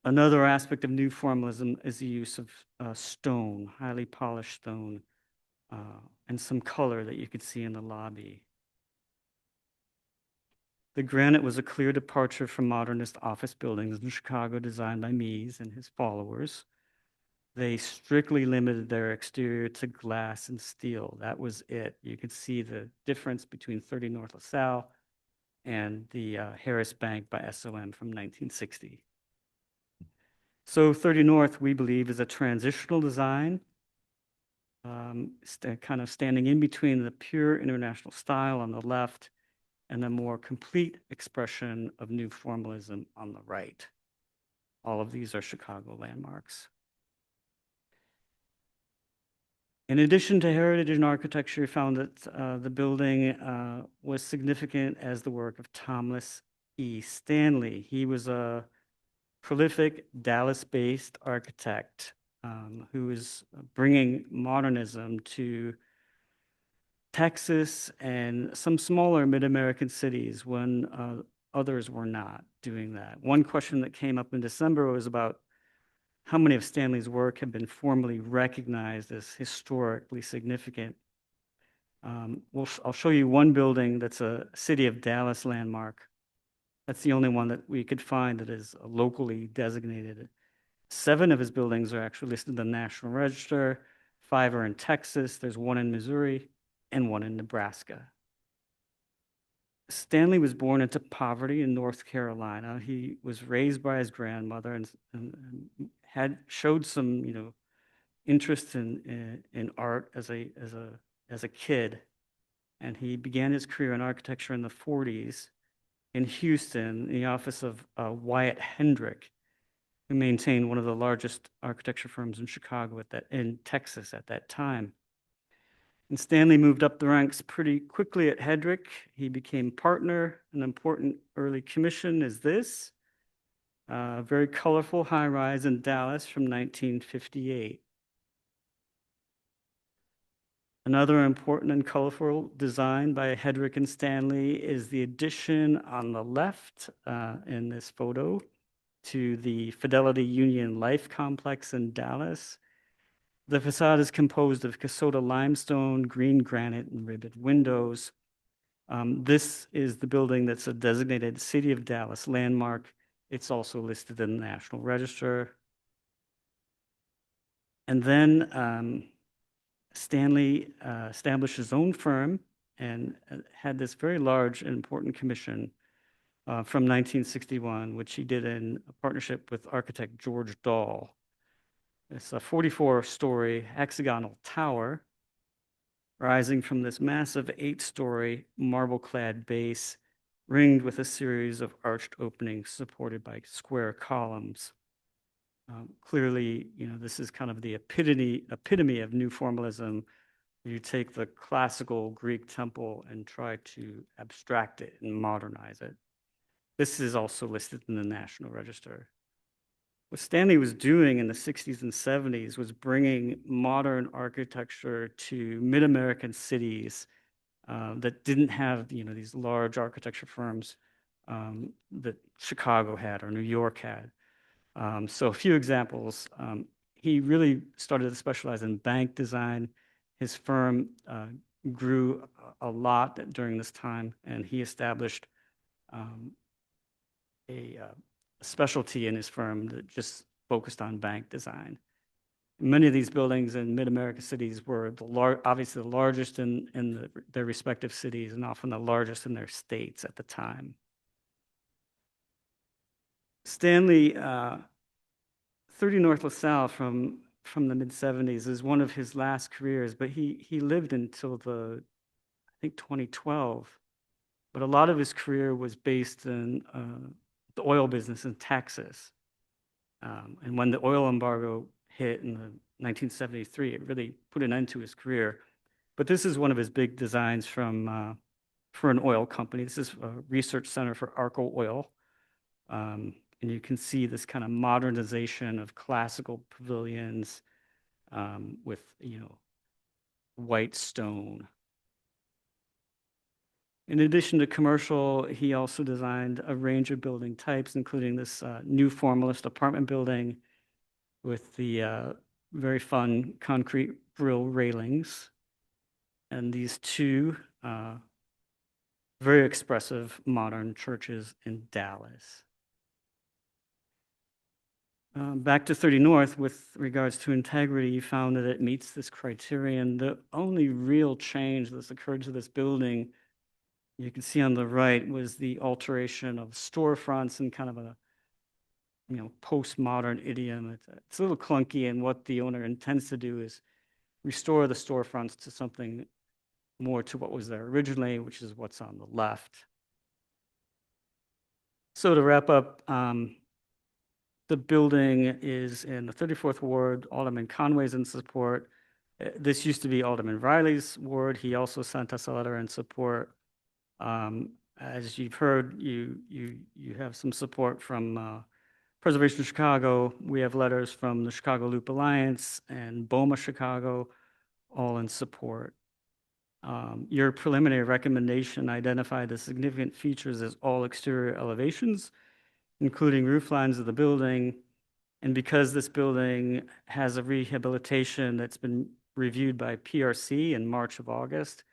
Another aspect of new formalism is the use of stone, highly polished stone, and some color that you could see in the lobby. The granite was a clear departure from modernist office buildings in Chicago designed by Mies and his followers. They strictly limited their exterior to glass and steel. That was it. You could see the difference between 30 North LaSalle and the Harris Bank by SOM from 1960. So 30 North, we believe, is a transitional design, kind of standing in between the pure international style on the left and a more complete expression of new formalism on the right. All of these are Chicago landmarks. In addition to heritage and architecture, we found that the building was significant as the work of Thomas E. Stanley. He was a prolific Dallas-based architect who was bringing modernism to Texas and some smaller mid-American cities when others were not doing that. One question that came up in December was about how many of Stanley's work have been formally recognized as historically significant. I'll show you one building that's a City of Dallas landmark. That's the only one that we could find that is locally designated. 7 of his buildings are actually listed in the National Register. 5 are in Texas. There's 1 in Missouri and 1 in Nebraska. Stanley was born into poverty in North Carolina. He was raised by his grandmother and had showed some, interest in art as a kid. And he began his career in architecture in the 40s in Houston, in the office of Wyatt Hendrick, who maintained one of the largest architecture firms in in Texas at that time. And Stanley moved up the ranks pretty quickly at Hendrick. He became partner. An important early commission is this, a very colorful high-rise in Dallas from 1958. Another important and colorful design by Hendrick and Stanley is the addition on the left in this photo to the Fidelity Union Life Complex in Dallas. The facade is composed of Kasota limestone, green granite, and ribbed windows. This is the building that's a designated City of Dallas landmark. It's also listed in the National Register. And then Stanley established his own firm and had this very large and important commission from 1961, which he did in a partnership with architect George Dahl. It's a 44-story hexagonal tower rising from this massive 8-story marble-clad base ringed with a series of arched openings supported by square columns. Clearly, this is kind of the epitome of new formalism. You take the classical Greek temple and try to abstract it and modernize it. This is also listed in the National Register. What Stanley was doing in the 60s and 70s was bringing modern architecture to mid-American cities that didn't have, these large architecture firms that Chicago had or New York had. So a few examples. He really started to specialize in bank design. His firm grew a lot during this time, and he established a specialty in his firm that just focused on bank design. Many of these buildings in mid-American cities were obviously the largest in their respective cities and often the largest in their states at the time. Stanley, 30 North LaSalle from the mid-70s is one of his last careers, but he lived until I think 2012. But a lot of his career was based in the oil business in Texas. And when the oil embargo hit in 1973, it really put an end to his career. But this is one of his big designs for an oil company. This is a research center for Arco Oil. And you can see this kind of modernization of classical pavilions with, white stone. In addition to commercial, he also designed a range of building types, including this new formalist apartment building with the very fun concrete grill railings, and these 2 very expressive modern churches in Dallas. Back to 30 North, with regards to integrity, you found that it meets this criterion. The only real change that's occurred to this building, you can see on the right, was the alteration of storefronts and kind of a postmodern idiom. It's a little clunky, and what the owner intends to do is restore the storefronts to something more to what was there originally, which is what's on the left. So to wrap up, the building is in the 34th Ward. Alderman Conway's in support. This used to be Alderman Riley's ward. He also sent us a letter in support. As you've heard, you have some support from Preservation Chicago. We have letters from the Chicago Loop Alliance and BOMA Chicago, all in support. Your preliminary recommendation identified the significant features as all exterior elevations, including roof lines of the building. And because this building has a rehabilitation that's been reviewed by PRC in March of August,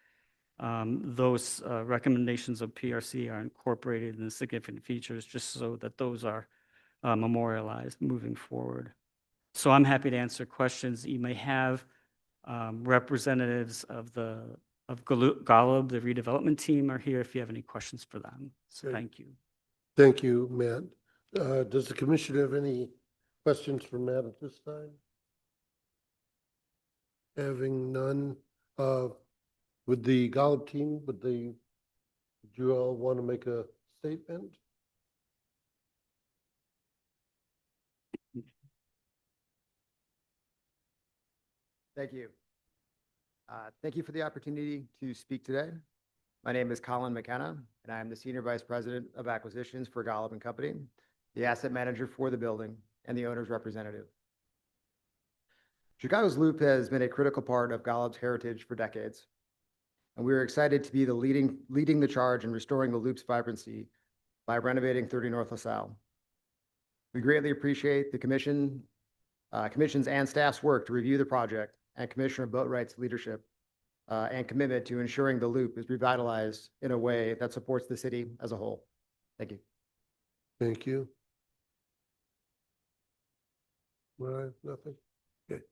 those recommendations of PRC are incorporated in the significant features just so that those are memorialized moving forward. So I'm happy to answer questions that you may have. Representatives of Golub, the redevelopment team, are here if you have any questions for them. So Great. thank you. Thank you, Matt. Does the commission have any questions for Matt at this time? Having none, with the Golub team, would you all want to make a statement? Thank you. Thank you for the opportunity to speak today. My name is Colin McKenna, and I am the Senior Vice President of Acquisitions for Golub and Company, the asset manager for the building, and the owner's representative. Chicago's Loop has been a critical part of Golub's heritage for decades, and we are excited to be leading the charge in restoring the Loop's vibrancy by renovating 30 North LaSalle. We greatly appreciate the commission's and staff's work to review the project, and Commissioner Boatwright's leadership and commitment to ensuring the Loop is revitalized in a way that supports the city as a whole. Thank you. Thank you. Right, nothing? Okay.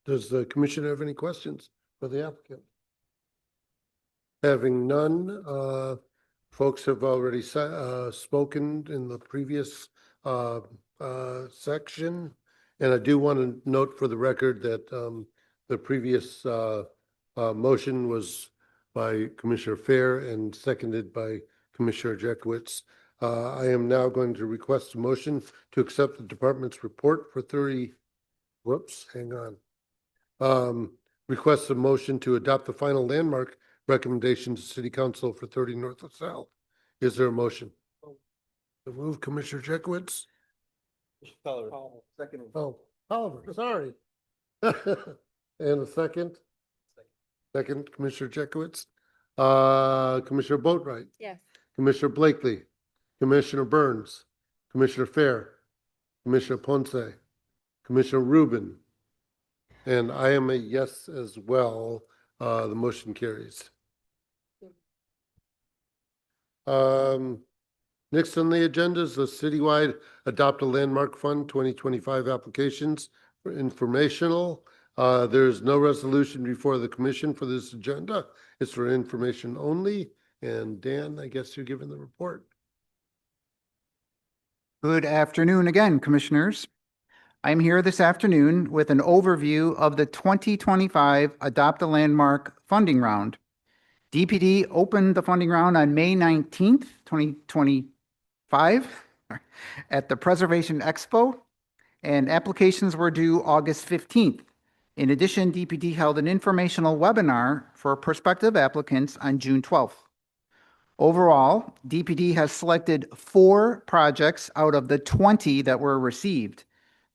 Does the commission have any questions for the applicant? Having none, folks have already spoken in the previous section. And I do want to note for the record that the previous motion was by Commissioner Fair and seconded by Commissioner Jekowitz. I am now going to request a motion to accept the department's report for 30, hang on. Request a motion to adopt the final landmark recommendation to City Council for 30 North LaSalle. Is there a motion? The move, Commissioner Jekowitz. Second. Oh, Oliver, sorry. And a second? Second, Commissioner Jekowitz. Commissioner Boatwright, Yes. Commissioner Blakely, Commissioner Burns, Commissioner Fair, Commissioner Ponce, Commissioner Rubin, and I am a yes as well. The motion carries. Next on the agenda is the citywide Adopt a Landmark Fund 2025 applications for informational. There's no resolution before the commission for this agenda. It's for information only. And Dan, I guess you're giving the report. Good afternoon again, Commissioners. I'm here this afternoon with an overview of the 2025 Adopt a Landmark funding round. DPD opened the funding round on May 19th, 2025 at the Preservation Expo, and applications were due August 15th. In addition, DPD held an informational webinar for prospective applicants on June 12th. Overall, DPD has selected 4 projects out of the 20 that were received.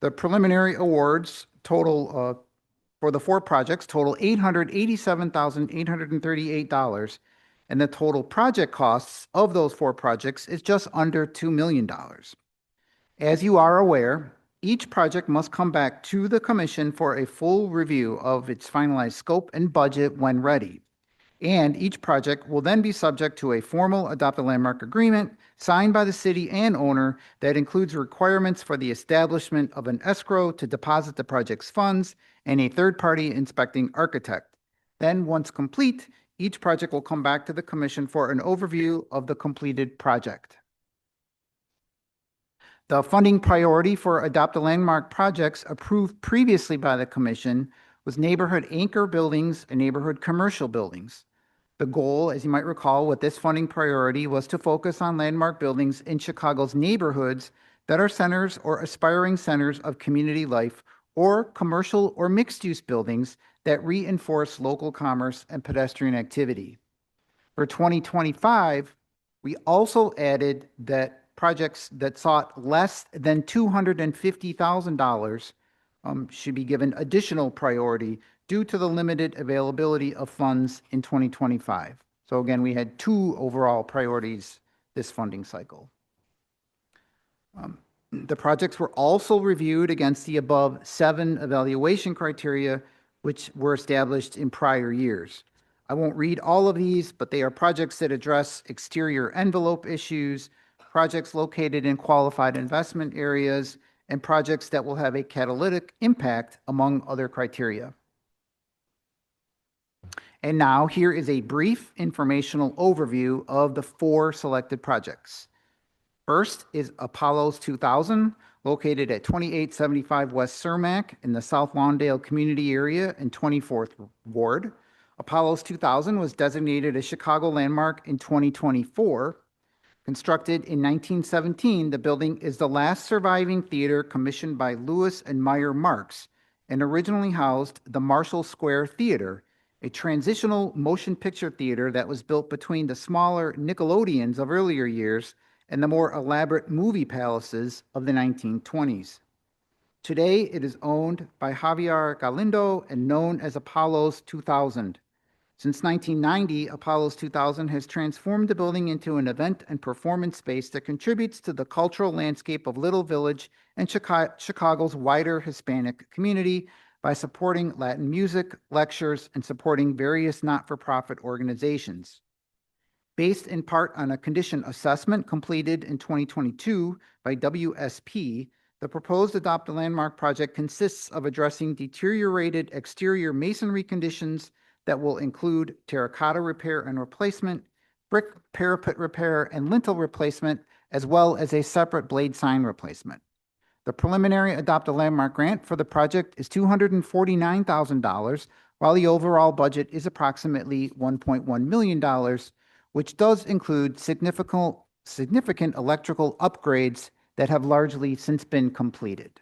The preliminary awards total for the 4 projects total $887,838, and the total project costs of those 4 projects is just under $2 million. As you are aware, each project must come back to the commission for a full review of its finalized scope and budget when ready. And each project will then be subject to a formal Adopt a Landmark agreement signed by the city and owner that includes requirements for the establishment of an escrow to deposit the project's funds and a third-party inspecting architect. Then, once complete, each project will come back to the commission for an overview of the completed project. The funding priority for Adopt a Landmark projects approved previously by the commission was neighborhood anchor buildings and neighborhood commercial buildings. The goal, as you might recall, with this funding priority was to focus on landmark buildings in Chicago's neighborhoods that are centers or aspiring centers of community life, or commercial or mixed-use buildings that reinforce local commerce and pedestrian activity. For 2025, we also added that projects that sought less than $250,000 should be given additional priority due to the limited availability of funds in 2025. So again, we had two overall priorities this funding cycle. The projects were also reviewed against the above 7 evaluation criteria, which were established in prior years. I won't read all of these, but they are projects that address exterior envelope issues, projects located in qualified investment areas, and projects that will have a catalytic impact, among other criteria. And now here is a brief informational overview of the 4 selected projects. First is Apollos 2000, located at 2875 West Cermak in the South Lawndale community area in 24th Ward. Apollos 2000 was designated a Chicago landmark in 2024. Constructed in 1917, the building is the last surviving theater commissioned by Lewis and Meyer Marx and originally housed the Marshall Square Theater, a transitional motion picture theater that was built between the smaller Nickelodeons of earlier years and the more elaborate movie palaces of the 1920s. Today, it is owned by Javier Galindo and known as Apollos 2000. Since 1990, Apollos 2000 has transformed the building into an event and performance space that contributes to the cultural landscape of Little Village and Chicago's wider Hispanic community by supporting Latin music, lectures, and supporting various not-for-profit organizations. Based in part on a condition assessment completed in 2022 by WSP, the proposed Adopt a Landmark project consists of addressing deteriorated exterior masonry conditions that will include terracotta repair and replacement, brick parapet repair and lintel replacement, as well as a separate blade sign replacement. The preliminary Adopt a Landmark grant for the project is $249,000, while the overall budget is approximately $1.1 million, which does include significant electrical upgrades that have largely since been completed.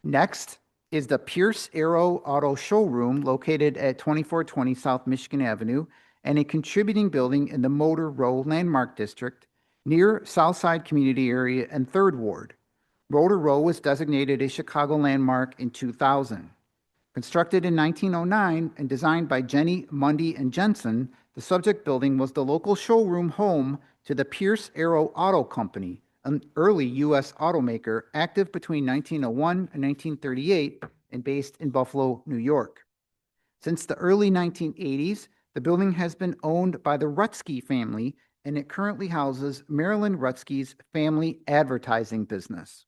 Next is the Pierce Arrow Auto Showroom located at 2420 South Michigan Avenue and a contributing building in the Motor Row Landmark District near Southside Community Area and 3rd Ward. Motor Row was designated a Chicago landmark in 2000. Constructed in 1909 and designed by Jenny Mundy and Jensen, the subject building was the local showroom home to the Pierce Arrow Auto Company, an early U.S. automaker active between 1901 and 1938 and based in Buffalo, New York. Since the early 1980s, the building has been owned by the Rutsky family, and it currently houses Marilyn Rutsky's family advertising business.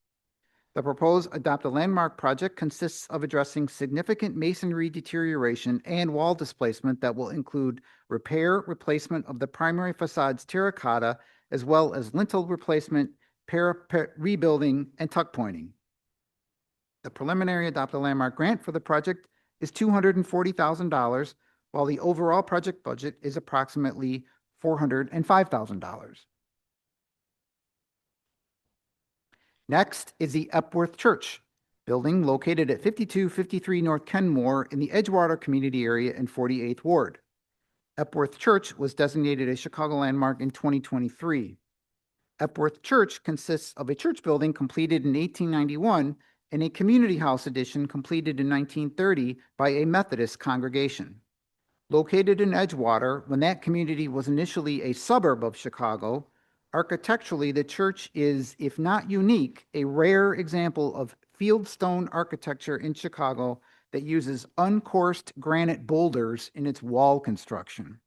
The proposed Adopt a Landmark project consists of addressing significant masonry deterioration and wall displacement that will include repair, replacement of the primary facade's terracotta, as well as lintel replacement, parapet rebuilding, and tuck pointing. The preliminary Adopt a Landmark grant for the project is $240,000, while the overall project budget is approximately $405,000. Next is the Epworth Church building located at 5253 North Kenmore in the Edgewater community area in 48th Ward. Epworth Church was designated a Chicago landmark in 2023. Epworth Church consists of a church building completed in 1891 and a community house addition completed in 1930 by a Methodist congregation. Located in Edgewater, when that community was initially a suburb of Chicago, architecturally the church is, if not unique, a rare example of fieldstone architecture in Chicago that uses uncoursed granite boulders in its wall construction.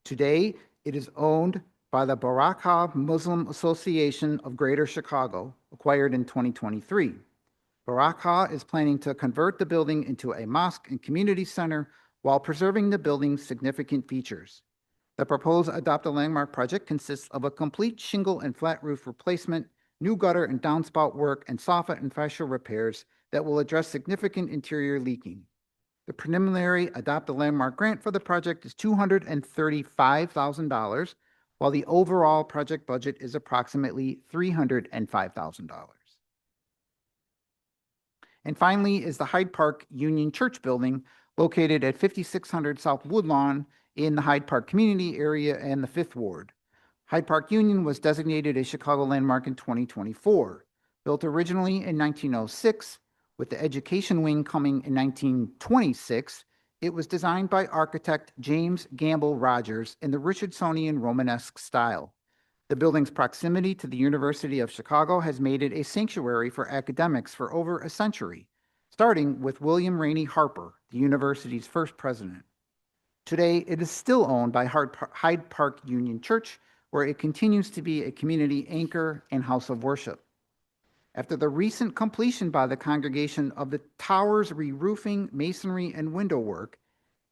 Today, it is owned by the Barakah Muslim Association of Greater Chicago, acquired in 2023. Barakah is planning to convert the building into a mosque and community center while preserving the building's significant features. The proposed Adopt a Landmark project consists of a complete shingle and flat roof replacement, new gutter and downspout work, and soffit and fascia repairs that will address significant interior leaking. The preliminary Adopt a Landmark grant for the project is $235,000, while the overall project budget is approximately $305,000. And finally is the Hyde Park Union Church Building located at 5600 South Woodlawn in the Hyde Park community area and the Fifth Ward. Hyde Park Union was designated a Chicago landmark in 2024. Built originally in 1906, with the education wing coming in 1926, it was designed by architect James Gamble Rogers in the Richardsonian Romanesque style. The building's proximity to the University of Chicago has made it a sanctuary for academics for over a century, starting with William Rainey Harper, the university's first president. Today, it is still owned by Hyde Park Union Church, where it continues to be a community anchor and house of worship. After the recent completion by the congregation of the tower's re-roofing, masonry, and window work,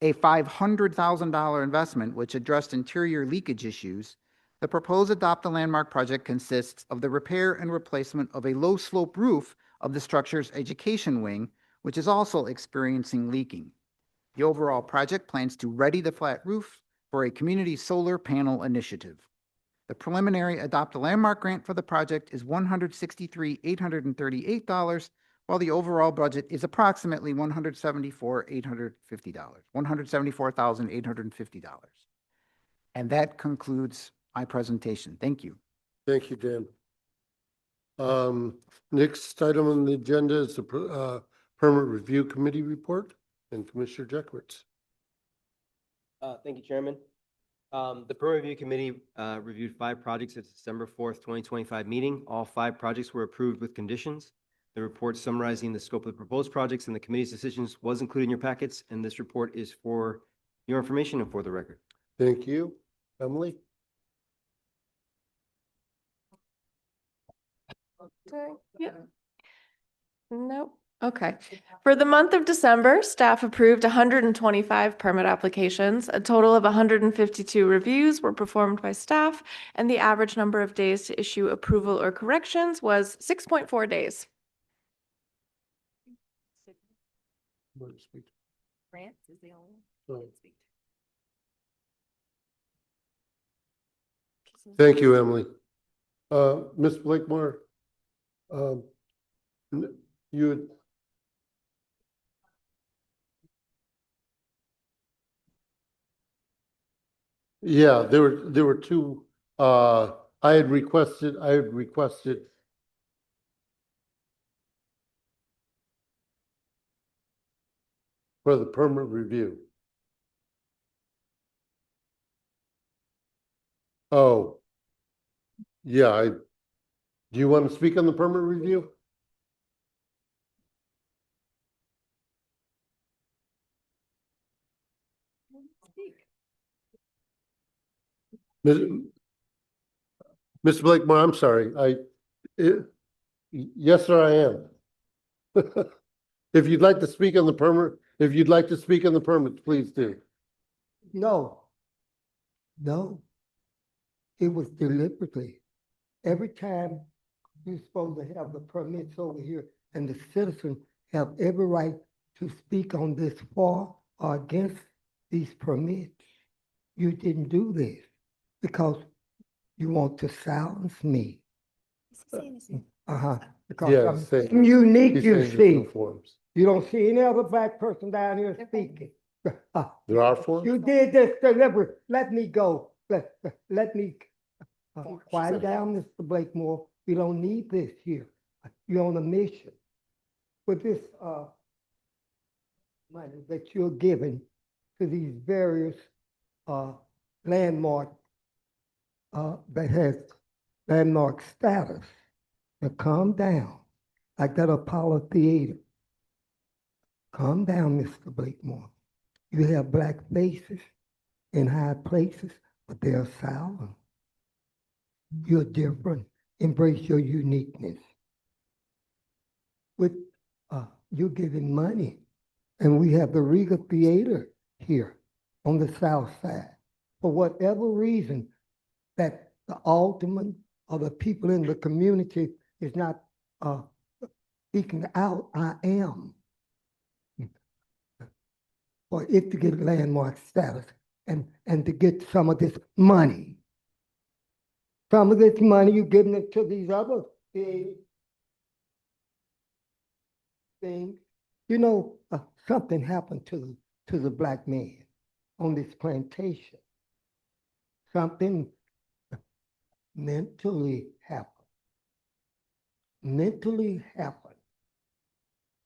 a $500,000 investment which addressed interior leakage issues, the proposed Adopt a Landmark project consists of the repair and replacement of a low-slope roof of the structure's education wing, which is also experiencing leaking. The overall project plans to ready the flat roof for a community solar panel initiative. The preliminary Adopt a Landmark grant for the project is $163,838, while the overall budget is approximately $174,850. And that concludes my presentation. Thank you. Thank you, Dan. Next item on the agenda is the Permit Review Committee report, and Commissioner Jackwitz. Thank you, Chairman. The Permit Review Committee reviewed 5 projects at the December 4th, 2025 meeting. All 5 projects were approved with conditions. The report summarizing the scope of the proposed projects and the committee's decisions was included in your packets, and this report is for your information and for the record. Thank you. Emily? Yeah. Nope. Okay. For the month of December, staff approved 125 permit applications. A total of 152 reviews were performed by staff, and the average number of days to issue approval or corrections was 6.4 days. France is the only one. Thank you, Emily. Ms. Blakemore, you had yeah, there were 2 I had requested for the permit review. Oh, yeah, do you want to speak on the permit review? Mr. Blakemore, I'm sorry. Yes, sir, I am. If you'd like to speak on the permit, please do. No. It was deliberately. Every time you're supposed to have the permits over here, and the citizens have every right to speak on this for or against these permits. You didn't do this because you want to silence me. Because Yeah, I'm unique, He's you saying there's see. no forms. You don't see any other black person down here speaking. There are forms? You did this deliberate. Let me go. Let me quiet down, Mr. Blakemore. We don't need this here. You're on a mission. With this money that you're giving to these various landmark that has landmark status. Now calm down. Like that Apollo Theater. Calm down, Mr. Blakemore. You have black faces in high places, but they're silent. You're different. Embrace your uniqueness. With you're giving money, and we have the Riga Theater here on the south side. For whatever reason that the alderman or the people in the community is not speaking out, I am. for it to get landmark status and to get some of this money. Some of this money, you're giving it to these other big things. You know, something happened to the black man on this plantation. Something mentally happened. Mentally happened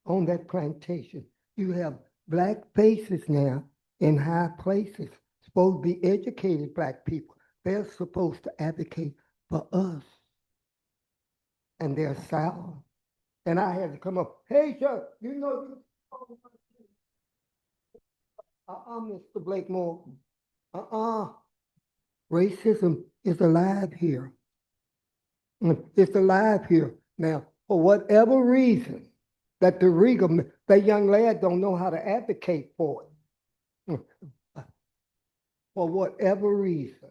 on that plantation. You have black faces now in high places, supposed to be educated black people. They're supposed to advocate for us. And they're silent. And I had to come up, hey, sir, you know, Mr. Blakemore, racism is alive here. It's alive here. Now, for whatever reason, that the Regal, that young lad don't know how to advocate for it. For whatever reason.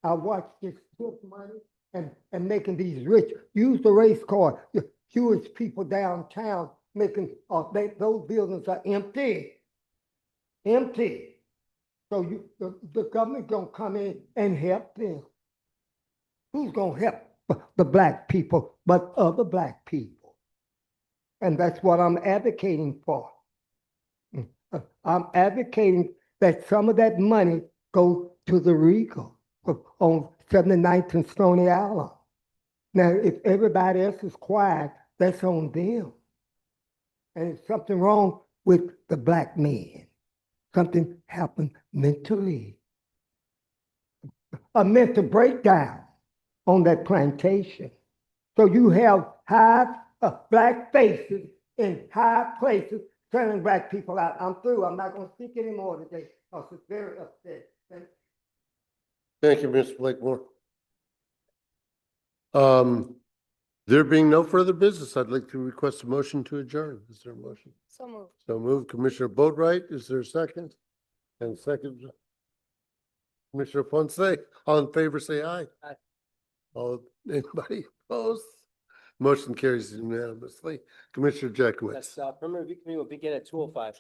I watched this took money and making these rich, use the race card. The Jewish people downtown making, those buildings are empty. Empty. So the government gonna come in and help them. Who's gonna help the black people but other black people? And that's what I'm advocating for. I'm advocating that some of that money go to the Regal on 79th and Stony Island. Now, if everybody else is quiet, that's on them. And there's something wrong with the black man. Something happened mentally. A mental breakdown on that plantation. So you have high black faces in high places turning black people out. I'm through. I'm not going to speak anymore today because it's very upset. Thank you, Mr. Blakemore. There being no further business, I'd like to request a motion to adjourn. Is there a motion? So moved. So moved. Commissioner Boatright, is there a second? And second, Commissioner Ponce. All in favor, say aye. Aye. All, anybody opposed? Motion carries unanimously. Commissioner Jackowitz. Permanent Review Committee will begin at 2:05.